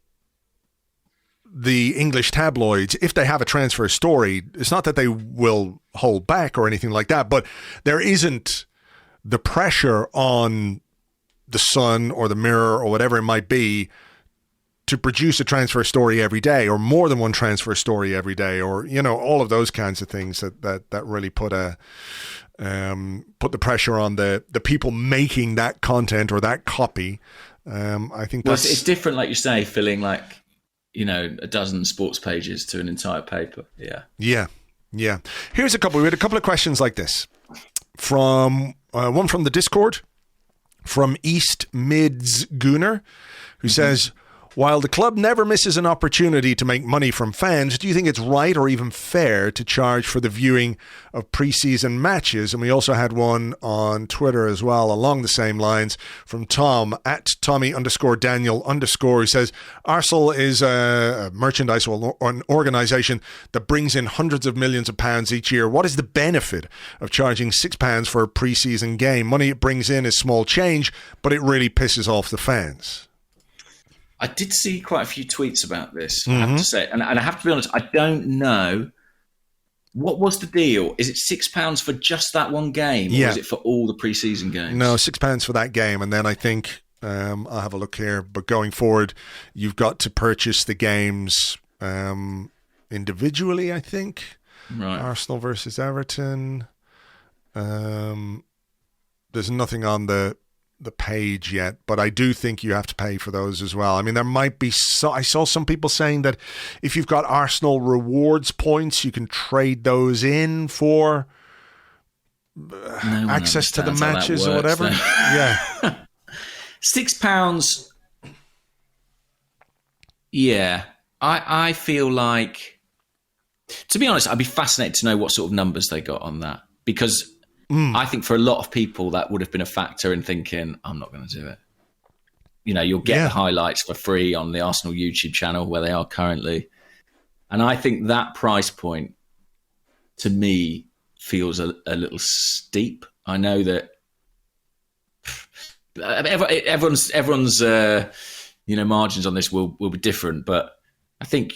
the English tabloids, if they have a transfer story, it's not that they will hold back or anything like that, but there isn't the pressure on the Sun or the Mirror or whatever it might be to produce a transfer story every day, or more than one transfer story every day, or all of those kinds of things that really put the pressure on the people making that content or that copy. I think it's different, like you say, filling like a dozen sports pages to an entire paper. Yeah. Here's a couple. We had a couple of questions like this from one from the Discord from East Mids Gunner, who says, while the club never misses an opportunity to make money from fans, do you think it's right or even fair to charge for the viewing of pre-season matches? And we also had one on Twitter as well along the same lines from Tom at Tommy_Daniel_, who says, Arsenal is a merchandise or an organisation that brings in hundreds of millions of pounds each year. What is the benefit of charging £6 for a pre-season game? Money it brings in is small change, but it really pisses off the fans. I did see quite a few tweets about this, I have to say. And I have to be honest, I don't know. What was the deal? Is it £6 for just that one game? Or is it for all the pre-season games? No, £6 for that game. And then I think, I'll have a look here, but going forward, you've got to purchase the games individually, I think. Right. Arsenal versus Everton. There's nothing on the page yet, but I do think you have to pay for those as well. I mean, there might be I saw some people saying that if you've got Arsenal rewards points, you can trade those in for access to the matches or whatever. Yeah. £6. Yeah. I feel like, to be honest, I'd be fascinated to know what sort of numbers they got on that, because I think for a lot of people that would have been a factor in thinking, I'm not going to do it. You'll get the highlights for free on the Arsenal YouTube channel where they are currently. And I think that price point, to me, feels a little steep. I know that everyone's margins on this will be different, but I think,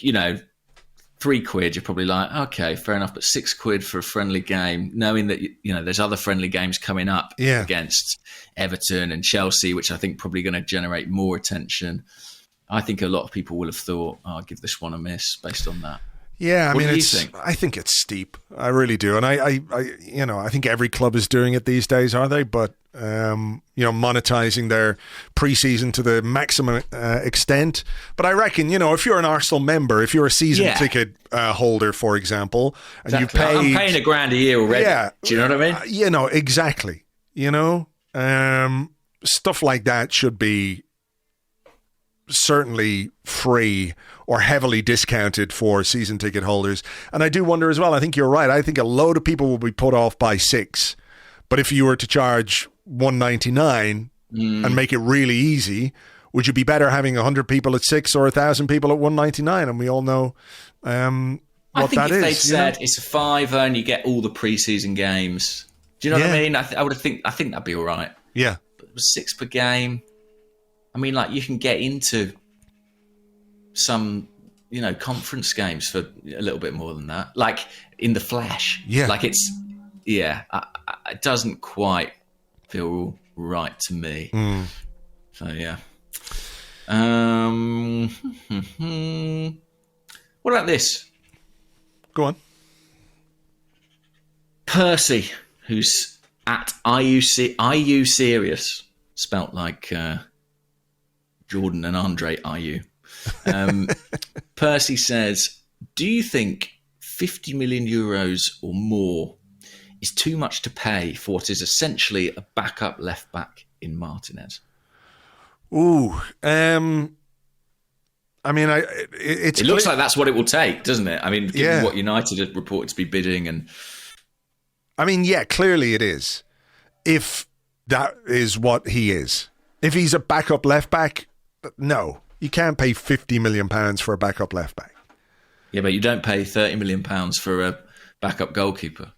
£3, you're probably like, okay, fair enough, but £6 for a friendly game, knowing that there's other friendly games coming up against Everton and Chelsea, which I think probably going to generate more attention. I think a lot of people will have thought, I'll give this one a miss based on that. Yeah, what do you think? I think it's steep. I really do, and I think every club is doing it these days, are they? But monetizing their pre-season to the maximum extent. But I reckon, if you're an Arsenal member, if you're a season ticket holder, for example, and you pay, I'm paying £1,000 a year already. Yeah, do you know what I mean? Exactly. Stuff like that should be certainly free or heavily discounted for season ticket holders. And I do wonder as well, I think you're right, I think a load of people will be put off by £6, but if you were to charge $1.99 and make it really easy, would you be better having 100 people at £6 or 1,000 people at $1.99? And we all know what that is. I think if they'd said it's a £5 and you get all the pre-season games, do you know what I mean? I think that'd be all right. Yeah, but it was £6 per game. I mean, like, you can get into some, conference games for a little bit more than that, like in the flesh. Yeah. Like it doesn't quite feel right to me. So, yeah. What about this? Go on. Percy, who's at IU Serious, spelt like Jordan and Andre Ayew. Percy says, do you think 50 million euros or more is too much to pay for what is essentially a backup left back in Martinez? Ooh, it looks like that's what it will take, doesn't it? I mean, given what United had reported to be bidding, and clearly it is. If that is what he is, if he's a backup left back, no, you can't pay £50 million for a backup left back. Yeah, but you don't pay £30 million for a backup goalkeeper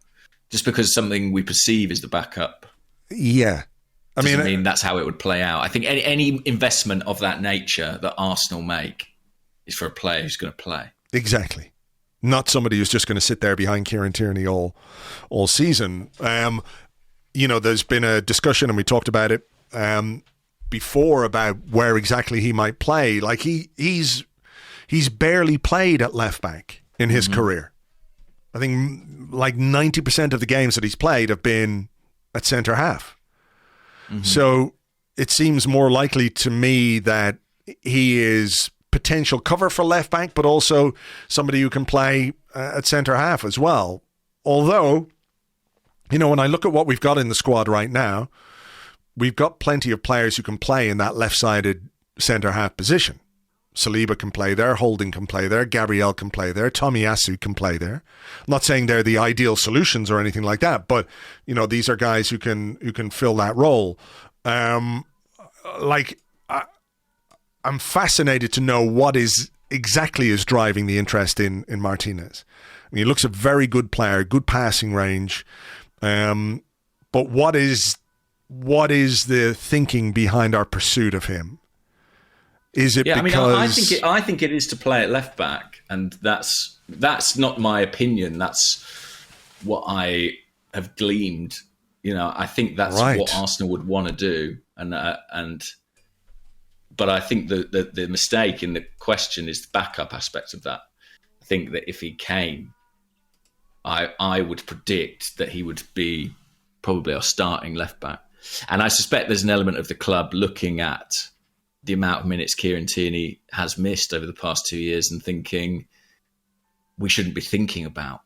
just because something we perceive as the backup. Yeah. I mean that's how it would play out. I think any investment of that nature that Arsenal make is for a player who's going to play. Exactly. Not somebody who's just going to sit there behind Kieran Tierney all season. There's been a discussion, and we talked about it before, about where exactly he might play. Like he's barely played at left back in his career. I think like 90% of the games that he's played have been at centre half. So it seems more likely to me that he is potential cover for left back, but also somebody who can play at centre half as well. Although, when I look at what we've got in the squad right now, we've got plenty of players who can play in that left-sided centre half position. Saliba can play there, Holding can play there, Gabriel can play there, Tomiyasu can play there. I'm not saying they're the ideal solutions or anything like that, but these are guys who can fill that role. I'm fascinated to know what exactly is driving the interest in Martinez. I mean, he looks a very good player, good passing range, but what is the thinking behind our pursuit of him? Is it because... I think it is to play at left back, and that's not my opinion. That's what I have gleaned. I think that's right. What Arsenal would want to do, but I think the mistake in the question is the backup aspect of that. I think that if he came, I would predict that he would be probably our starting left back, and I suspect there's an element of the club looking at the amount of minutes Kieran Tierney has missed over the past 2 years and thinking we shouldn't be thinking about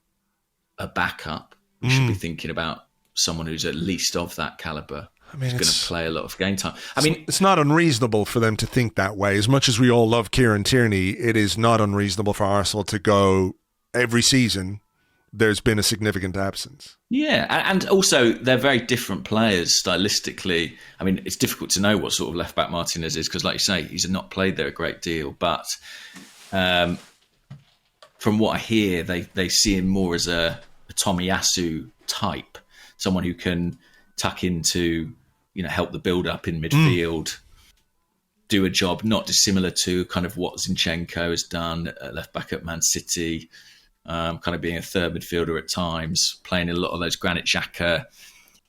a backup. We should be thinking about someone who's at least of that calibre, who's going to play a lot of game time. I mean, it's not unreasonable for them to think that way. As much as we all love Kieran Tierney, it is not unreasonable for Arsenal to go every season there's been a significant absence. Yeah, and also they're very different players stylistically. I mean, it's difficult to know what sort of left-back Martinez is because, like you say, he's not played there a great deal. But from what I hear, they see him more as a Tomiyasu type, someone who can tuck into, help the build-up in midfield, do a job not dissimilar to kind of what Zinchenko has done at left-back at Man City. Kind of being a third midfielder at times, playing in a lot of those Granit Xhaka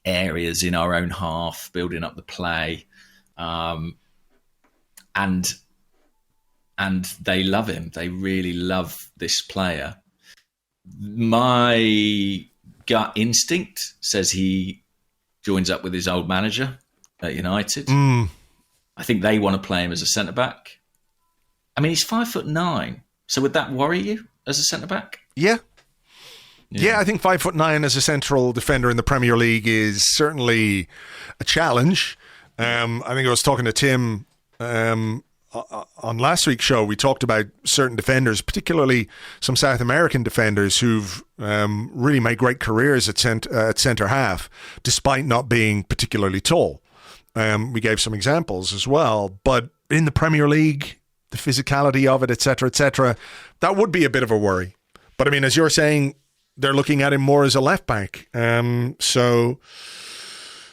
areas in our own half, building up the play, and they love him. They really love this player. My gut instinct says he joins up with his old manager at United. I think they want to play him as a centre back. I mean, he's 5'9", so would that worry you as a centre back? Yeah, I think 5'9" as a central defender in the Premier League is certainly a challenge. I think I was talking to Tim on last week's show. We talked about certain defenders, particularly some South American defenders who've really made great careers at centre half, despite not being particularly tall. We gave some examples as well, but in the Premier League, the physicality of it, etc., that would be a bit of a worry. But I mean, as you're saying, they're looking at him more as a left back. So,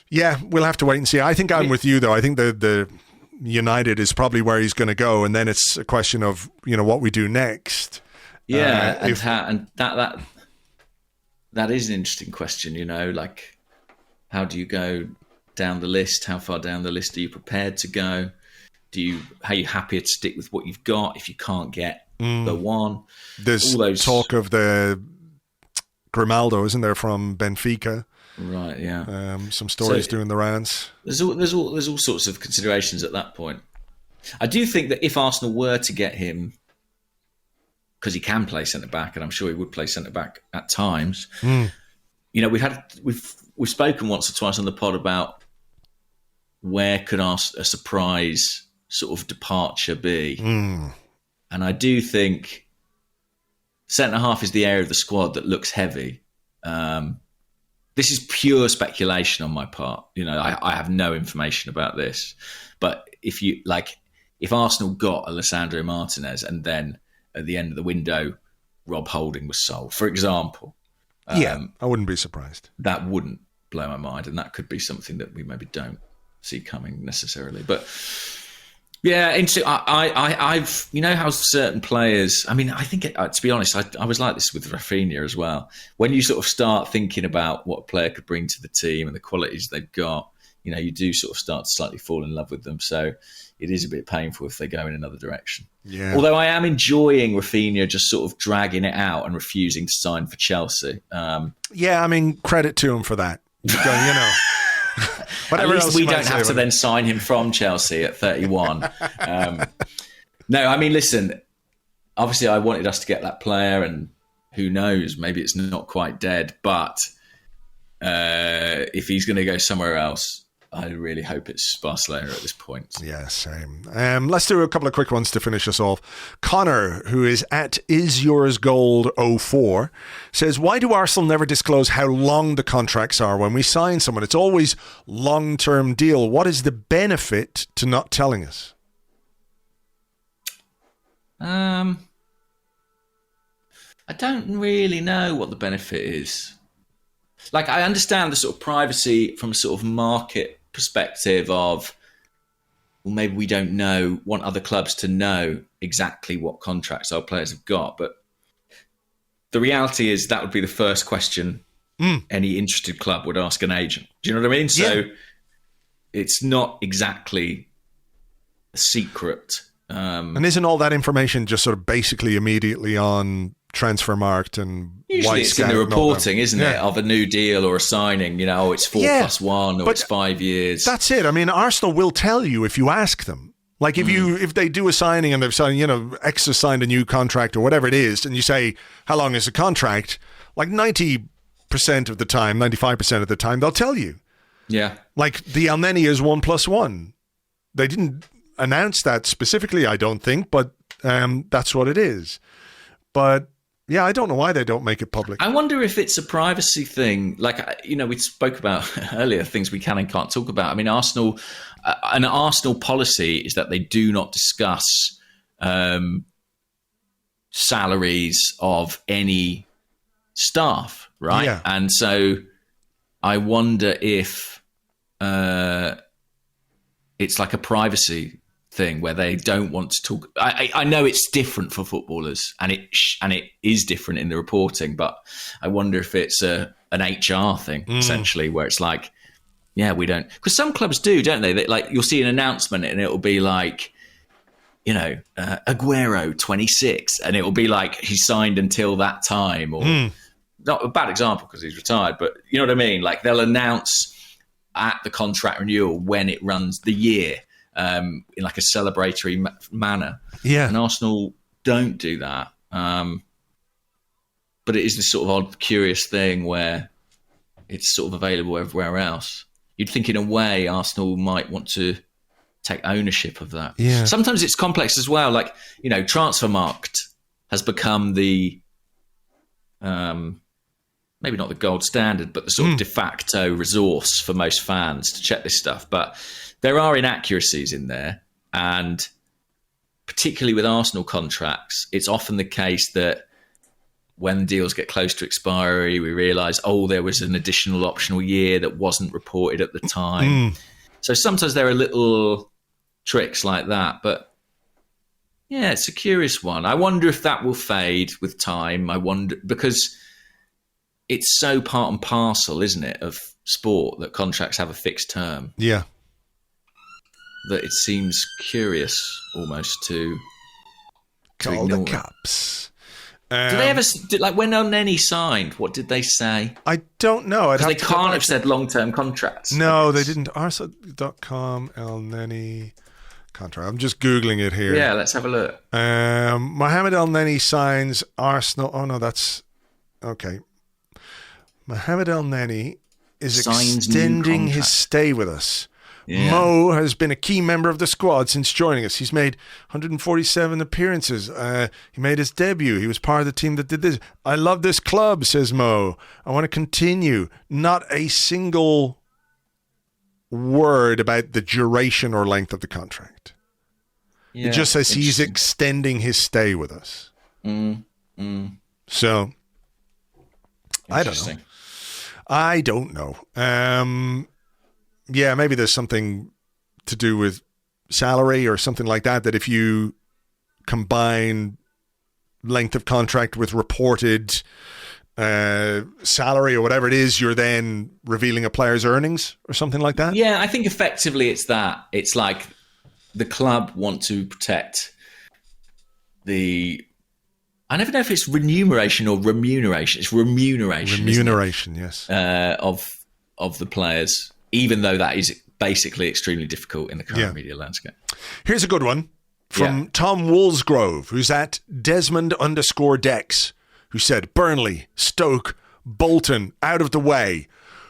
yeah, we'll have to wait and see. I think I'm with you, though. I think the United is probably where he's going to go, and then it's a question of what we do next. Yeah, that is an interesting question. Like how do you go down the list? How far down the list are you prepared to go? Are you happy to stick with what you've got if you can't get the one? There's talk of the Grimaldo, isn't there, from Benfica? Right, yeah. Some stories doing the rounds. There's all sorts of considerations at that point. I do think that if Arsenal were to get him, because he can play centre back, and I'm sure he would play centre back at times. We've spoken once or twice on the pod about where could a surprise sort of departure be. And I do think centre-half is the area of the squad that looks heavy. This is pure speculation on my part. I have no information about this. But if Arsenal got a Lisandro Martinez and then at the end of the window, Rob Holding was sold, for example. I wouldn't be surprised. That wouldn't blow my mind, and that could be something that we maybe don't see coming necessarily. But yeah, I've how certain players. I mean, I think to be honest, I was like this with Rafinha as well. When you sort of start thinking about what a player could bring to the team and the qualities they've got, you do sort of start to slightly fall in love with them. So it is a bit painful if they go in another direction. Yeah. Although I am enjoying Rafinha just sort of dragging it out and refusing to sign for Chelsea. Yeah, I mean, credit to him for that. At least we don't have to then sign him from Chelsea at 31. No, I mean, listen, obviously I wanted us to get that player, and who knows, maybe it's not quite dead. But if he's going to go somewhere else, I really hope it's Barcelona at this point. Yeah, same. Let's do a couple of quick ones to finish us off. Connor, who is at isyoursgold04, says, why do Arsenal never disclose how long the contracts are when we sign someone? It's always long-term deal. What is the benefit to not telling us? I don't really know what the benefit is. Like, I understand the sort of privacy from a sort of market perspective of, well, maybe we don't want other clubs to know exactly what contracts our players have got. But the reality is that would be the first question any interested club would ask an agent. Do you know what I mean? So it's not exactly a secret. And isn't all that information just sort of basically immediately on Transfermarkt and usually it's in the reporting, isn't it, of a new deal or a signing? It's 4+1 or it's 5 years. That's it. I mean, Arsenal will tell you if you ask them. Like if they do a signing and they've signed, X has signed a new contract or whatever it is, and you say, how long is the contract? Like 90% of the time, 95% of the time, they'll tell you. Yeah. Like the Elneny is 1+1. They didn't announce that specifically, I don't think, but that's what it is. But yeah, I don't know why they don't make it public. I wonder if it's a privacy thing. Like, we spoke about earlier things we can and can't talk about. I mean, Arsenal policy is that they do not discuss salaries of any staff, right? Yeah. And so I wonder if it's like a privacy thing where they don't want to talk. I know it's different for footballers, and it is different in the reporting, but I wonder if it's an HR thing essentially, where it's like, yeah, we don't, because some clubs do, don't they? Like, you'll see an announcement and it'll be like, Aguero 26, and it'll be like he signed until that time, or not a bad example because he's retired, but you know what I mean? Like, they'll announce at the contract renewal when it runs the year. In like a celebratory manner. Yeah. And Arsenal don't do that. But it is this sort of odd, curious thing where it's sort of available everywhere else. You'd think in a way Arsenal might want to take ownership of that. Yeah. Sometimes it's complex as well. Like, Transfermarkt has become the, maybe not the gold standard, but the sort of de facto resource for most fans to check this stuff. But there are inaccuracies in there, and particularly with Arsenal contracts, it's often the case that when deals get close to expiry, we realise, there was an additional optional year that wasn't reported at the time. So sometimes there are little tricks like that, but yeah, it's a curious one. I wonder if that will fade with time. I wonder, because it's so part and parcel, isn't it, of sport that contracts have a fixed term. Yeah. That it seems curious almost to call the cops. Did they ever, like when Elneny signed, what did they say? I don't know. They can't have said long-term contracts. No, they didn't. Arsenal.com, Elneny contract. I'm just Googling it here. Yeah, let's have a look. Mohamed Elneny signs Arsenal. Oh, no, that's... Okay. Mohamed Elneny is extending his stay with us. Yeah. Mo has been a key member of the squad since joining us. He's made 147 appearances. He made his debut. He was part of the team that did this. I love this club, says Mo. I want to continue. Not a single word about the duration or length of the contract. Yeah, it just says he's extending his stay with us. So, I don't know. I don't know. Yeah, maybe there's something to do with salary or something like that, that if you combine length of contract with reported salary or whatever it is, you're then revealing a player's earnings or something like that? Yeah, I think effectively it's that. It's like the club want to protect the... I never know if it's remuneration or remuneration. It's remuneration. Remuneration, yes. Of the players, even though that is basically extremely difficult in the current media landscape. Here's a good one from Tom Woolsgrove, who's at Desmond_Dex, who said, Burnley, Stoke, Bolton, out of the way.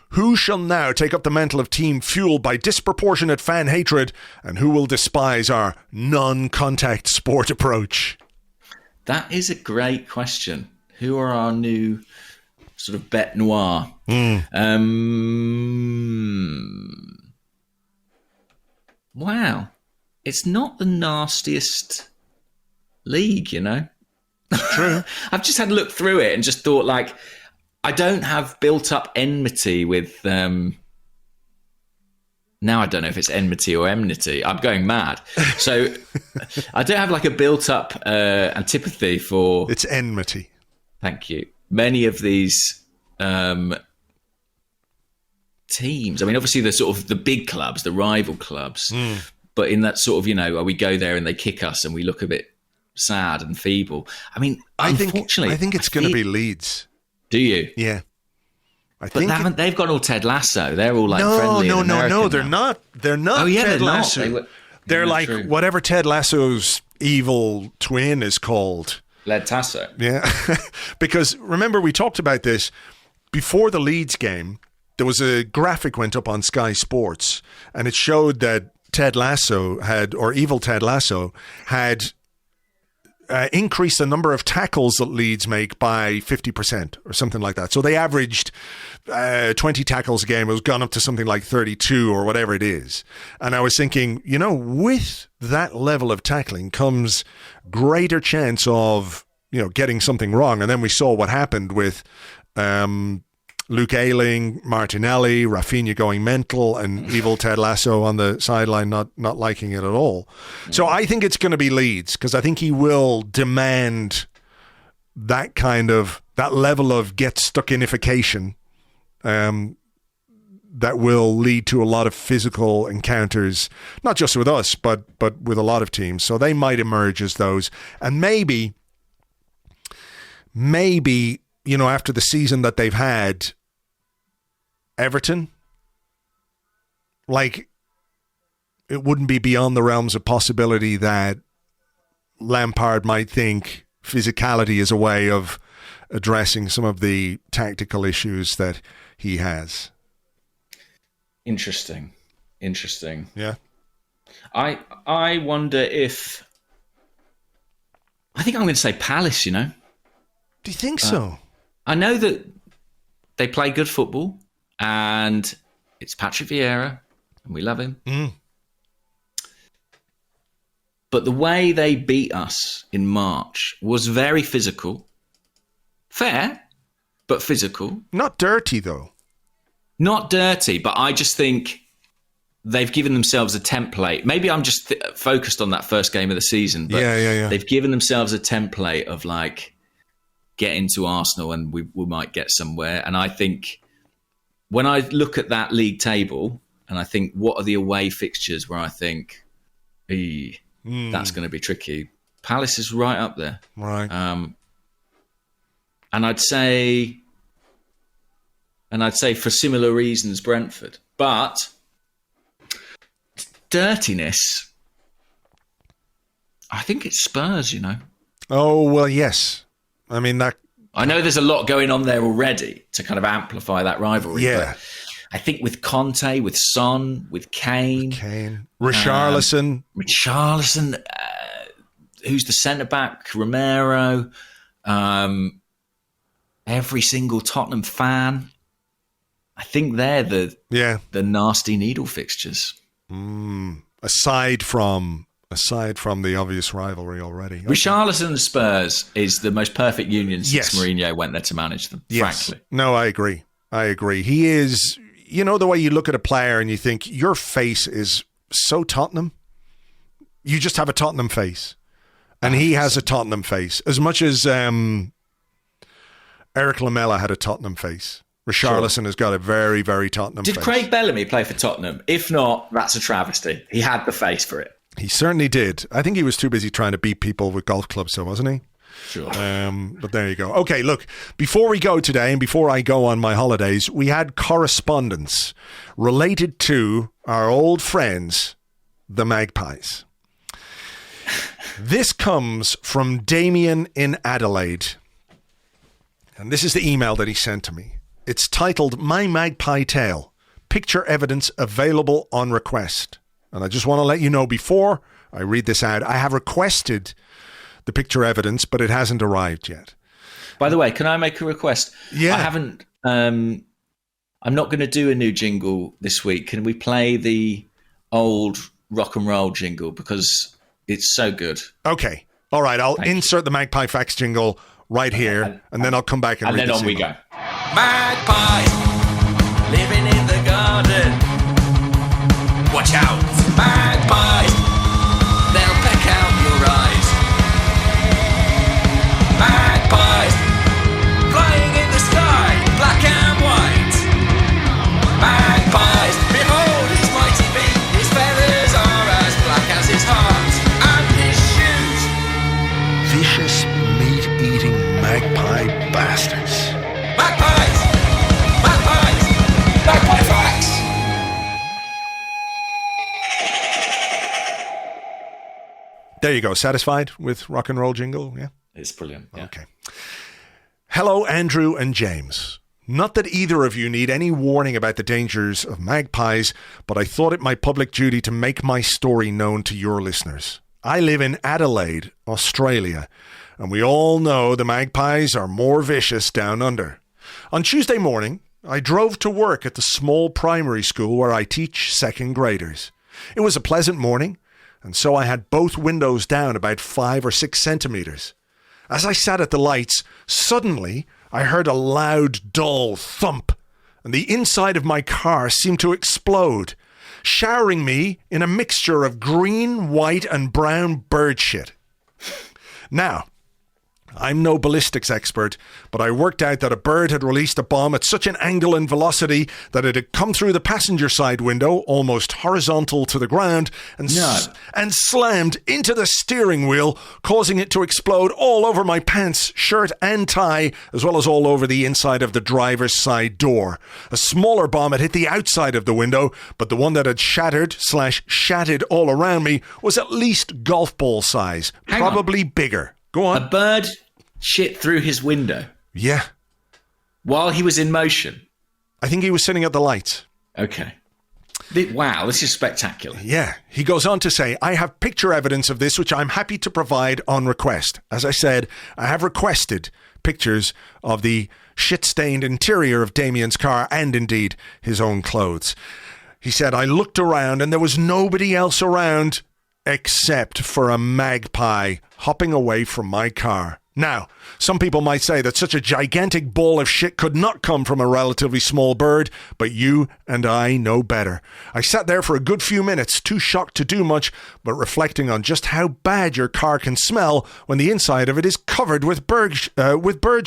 Who shall now take up the mantle of team fueled by disproportionate fan hatred, and who will despise our non-contact sport approach? That is a great question. Who are our new sort of bête noire? Wow. It's not the nastiest league, you know? True. I've just had a look through it and just thought, like, I don't have built-up enmity with... Now I don't know if it's enmity or enmity. I'm going mad. So I don't have like a built-up antipathy for... It's enmity. Thank you. Many of these teams. I mean, obviously the sort of the big clubs, the rival clubs. But in that sort of, you know, we go there and they kick us and we look a bit sad and feeble. I mean, unfortunately... I think it's going to be Leeds. Do you? Yeah. They've got all Ted Lasso. They're all like friendly. No. They're not. They're not. Oh yeah, Ted they're Lasso. not. They're like true. Whatever Ted Lasso's evil twin is called. Led Tasso. Yeah, because remember we talked about this before the Leeds game. There was a graphic went up on Sky Sports, and it showed that Ted Lasso evil Ted Lasso had increased the number of tackles that Leeds make by 50% or something like that. So they averaged 20 tackles a game. It was gone up to something like 32 or whatever it is. And I was thinking, you know, with that level of tackling comes greater chance of, you know, getting something wrong. And then we saw what happened with Luke Ayling, Martinelli, Rafinha going mental, and evil Ted Lasso on the sideline not liking it at all. So I think it's going to be Leeds, because I think he will demand that level of get-stuck-inification that will lead to a lot of physical encounters, not just with us, but with a lot of teams. So they might emerge as those. And maybe, you know, after the season that they've had, Everton, like, it wouldn't be beyond the realms of possibility that Lampard might think physicality is a way of addressing some of the tactical issues that he has. Interesting. Yeah. I wonder if... I think I'm going to say Palace, you know? Do you think so? I know that they play good football, and it's Patrick Vieira, and we love him. But the way they beat us in March was very physical. Fair, but physical. Not dirty, though. Not dirty, but I just think they've given themselves a template. Maybe I'm just focused on that first game of the season, but they've given themselves a template of, like, get into Arsenal and we might get somewhere. And I think when I look at that league table and I think, what are the away fixtures where I think, that's going to be tricky? Palace is right up there. Right. And I'd say for similar reasons, Brentford. But dirtiness, I think it's Spurs, you know. Oh, well, yes. I mean, that... I know there's a lot going on there already to kind of amplify that rivalry. Yeah. But I think with Conte, with Son, with Kane. Richarlison. Who's the centre-back? Romero. Every single Tottenham fan. I think they're the nasty needle fixtures. Aside from the obvious rivalry already. Okay. Richarlison and Spurs is the most perfect union since Mourinho went there to manage them, frankly. No, I agree. I agree. He is, you know, the way you look at a player and you think your face is so Tottenham. You just have a Tottenham face. And he has a Tottenham face. As much as Eric Lamela had a Tottenham face. Richarlison has got a very, very Tottenham face. Did Craig Bellamy play for Tottenham? If not, that's a travesty. He had the face for it. He certainly did. I think he was too busy trying to beat people with golf clubs, so wasn't he? Sure. But there you go. Okay, look, before we go today and before I go on my holidays, we had correspondence related to our old friends, the Magpies. This comes from Damien in Adelaide. And this is the email that he sent to me. It's titled, My Magpie Tale. Picture evidence available on request. And I just want to let you know before I read this out, I have requested the picture evidence, but it hasn't arrived yet. By the way, can I make a request? Yeah. I haven't, I'm not going to do a new jingle this week. Can we play the old rock and roll jingle? Because it's so good. Okay. All right. I'll insert the Magpie Facts jingle right here, and then I'll come back and read then this on we email. go. Magpies living in the garden. Watch out, magpies. They'll peck out your eyes. Magpies flying in the sky, black and white. Magpies, behold his mighty beak. His feathers are as black as his heart and his shoes. Vicious meat-eating magpie bastards. Magpies! Magpies! Magpie facts! There you go. Satisfied with rock and roll jingle? Yeah. It's brilliant. Yeah. Okay. Hello, Andrew and James. Not that either of you need any warning about the dangers of magpies, but I thought it my public duty to make my story known to your listeners. I live in Adelaide, Australia, and we all know the magpies are more vicious down under. On Tuesday morning, I drove to work at the small primary school where I teach second graders. It was a pleasant morning, and so I had both windows down about 5 or 6 centimetres. As I sat at the lights, suddenly I heard a loud, dull thump, and the inside of my car seemed to explode, showering me in a mixture of green, white, and brown bird shit. Now, I'm no ballistics expert, but I worked out that a bird had released a bomb at such an angle and velocity that it had come through the passenger side window, almost horizontal to the ground, and slammed into the steering wheel, causing it to explode all over my pants, shirt and tie, as well as all over the inside of the driver's side door. A smaller bomb had hit the outside of the window, but the one that had shattered all around me was at least golf ball size, probably bigger. Go on. A bird shit through his window. Yeah. While he was in motion. I think he was sitting at the lights. Okay. Wow, this is spectacular. Yeah. He goes on to say, I have picture evidence of this, which I'm happy to provide on request. As I said, I have requested pictures of the shit-stained interior of Damien's car and indeed his own clothes. He said, I looked around and there was nobody else around except for a magpie hopping away from my car. Now, some people might say that such a gigantic ball of shit could not come from a relatively small bird, but you and I know better. I sat there for a good few minutes, too shocked to do much, but reflecting on just how bad your car can smell when the inside of it is covered with bird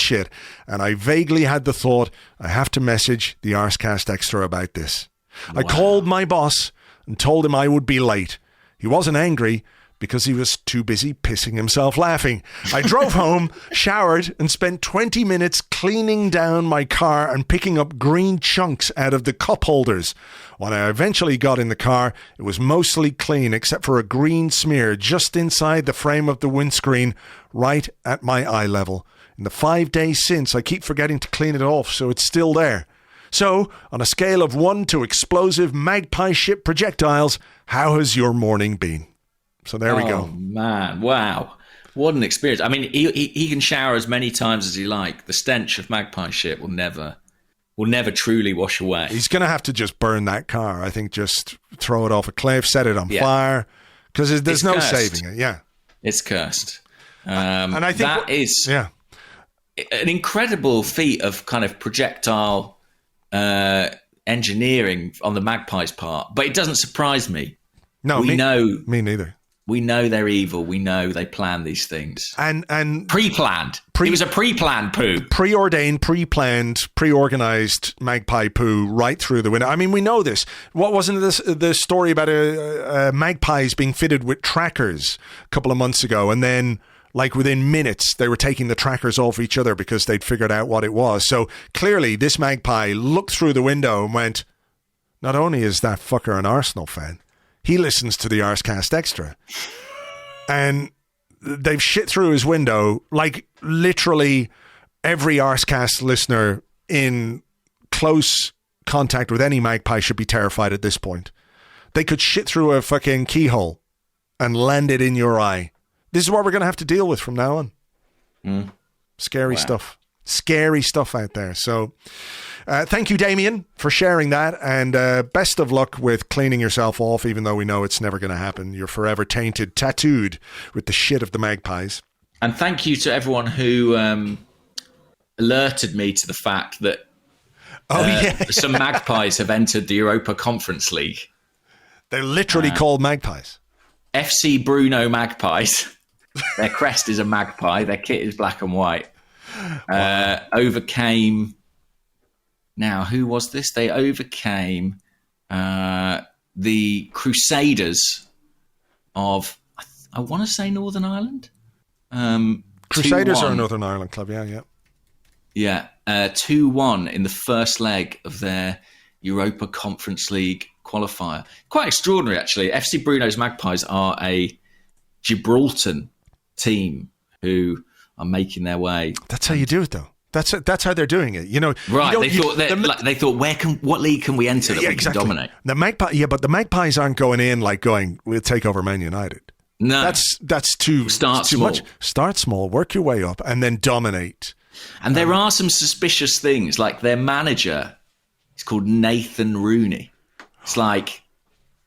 shit. And I vaguely had the thought, I have to message the Arsecast Extra about this. Wow. I called my boss and told him I would be late. He wasn't angry because he was too busy pissing himself laughing. I drove home, showered, and spent 20 minutes cleaning down my car and picking up green chunks out of the cup holders. When I eventually got in the car, it was mostly clean except for a green smear just inside the frame of the windscreen, right at my eye level. In the 5 days since, I keep forgetting to clean it off, so it's still there. So, on a scale of 1 to explosive magpie ship projectiles, how has your morning been? So there we go. Oh, man. Wow. What an experience. I mean, he can shower as many times as he like. The stench of magpie shit will never truly wash away. He's going to have to just burn that car. I think just throw it off a cliff, set it on fire, because there's no saving it. Yeah. It's cursed. And I think that is an incredible feat of kind of projectile engineering on the Magpies' part, but it doesn't surprise me. No, me neither. We know they're evil. We know they plan these things. And pre-planned. It was a pre-planned poo. Preordained, pre-planned, pre-organized magpie poo right through the window. I mean, we know this. What wasn't this the story about magpies being fitted with trackers a couple of months ago, and then like within minutes they were taking the trackers off each other because they'd figured out what it was. So clearly this magpie looked through the window and went, not only is that fucker an Arsenal fan, he listens to the Arsecast Extra. And they've shit through his window like literally every Arsecast listener in close contact with any magpie should be terrified at this point. They could shit through a fucking keyhole and land it in your eye. This is what we're going to have to deal with from now on. Scary stuff. Scary stuff out there. So thank you, Damien, for sharing that. And best of luck with cleaning yourself off, even though we know it's never going to happen. You're forever tainted, tattooed with the shit of the magpies. And thank you to everyone who alerted me to the fact that some magpies have entered the Europa Conference League. They're literally called magpies. FC Bruno Magpies. Their crest is a magpie. Their kit is black and white. Overcame... Now, who was this? They overcame the Crusaders of, I want to say Northern Ireland. Crusaders 2-1. Are a Northern Ireland club, yeah. Yeah, 2-1 in the first leg of their Europa Conference League qualifier. Quite extraordinary, actually. FC Bruno's Magpies are a Gibraltar team who are making their way. That's how you do it, though. That's how they're doing it, you know. Right? They thought, what league can we enter that we can dominate? The but the Magpies aren't going in like we'll take over Man United. No, that's too much. Start small, work your way up, and then dominate. And there are some suspicious things, like their manager is called Nathan Rooney. It's like,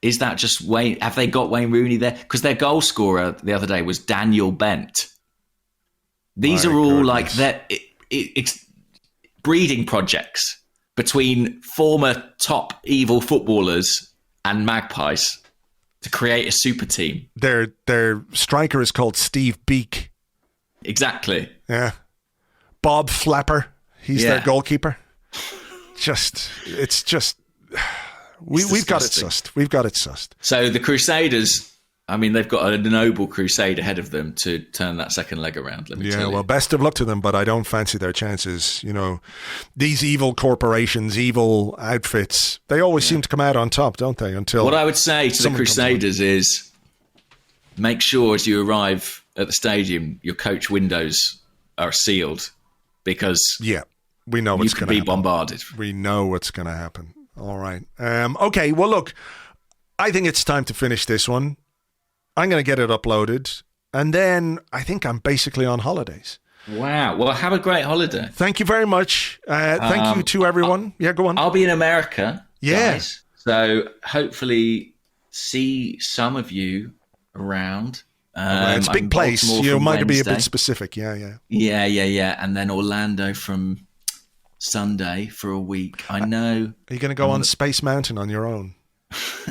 is that just Wayne? Have they got Wayne Rooney there? Because their goal scorer the other day was Daniel Bent. These are all like that. It's breeding projects between former top evil footballers and magpies to create a super team. Their striker is called Steve Beak. Exactly. Yeah. Bob Flapper. He's their goalkeeper. We've got it sussed. We've got it sussed. So the Crusaders, I mean, they've got a noble crusade ahead of them to turn that second leg around. Let me tell you. Well, best of luck to them, but I don't fancy their chances. You know, these evil corporations, evil outfits, they always seem to come out on top, don't they? Until what I would say to the Crusaders is make sure as you arrive at the stadium, your coach windows are sealed because we know what's going to happen. You could be bombarded. We know what's going to happen. All right. Okay, well, look, I think it's time to finish this one. I'm going to get it uploaded, and then I think I'm basically on holidays. Wow. Well, have a great holiday. Thank you very much. Thank you to everyone. Go on. I'll be in America. Yes. So hopefully see some of you around. It's a big place. You might be a bit specific. Yeah. And then Orlando from Sunday for a week. I know. Are you going to go on Space Mountain on your own,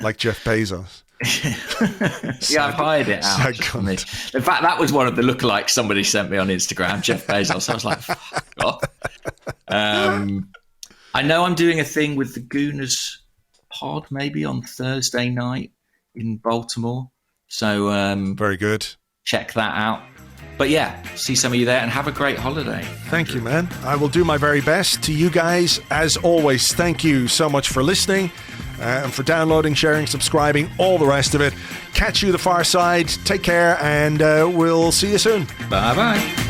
like Jeff Bezos? I've hired it out. In fact, that was one of the lookalikes somebody sent me on Instagram, Jeff Bezos. I was like, fuck off. I know I'm doing a thing with the Gooners pod maybe on Thursday night in Baltimore. So very good. Check that out. But yeah, see some of you there and have a great holiday. Thank you, man. I will do my very best. To you guys, as always, thank you so much for listening and for downloading, sharing, subscribing, all the rest of it. Catch you the far side. Take care, and we'll see you soon. Bye-bye.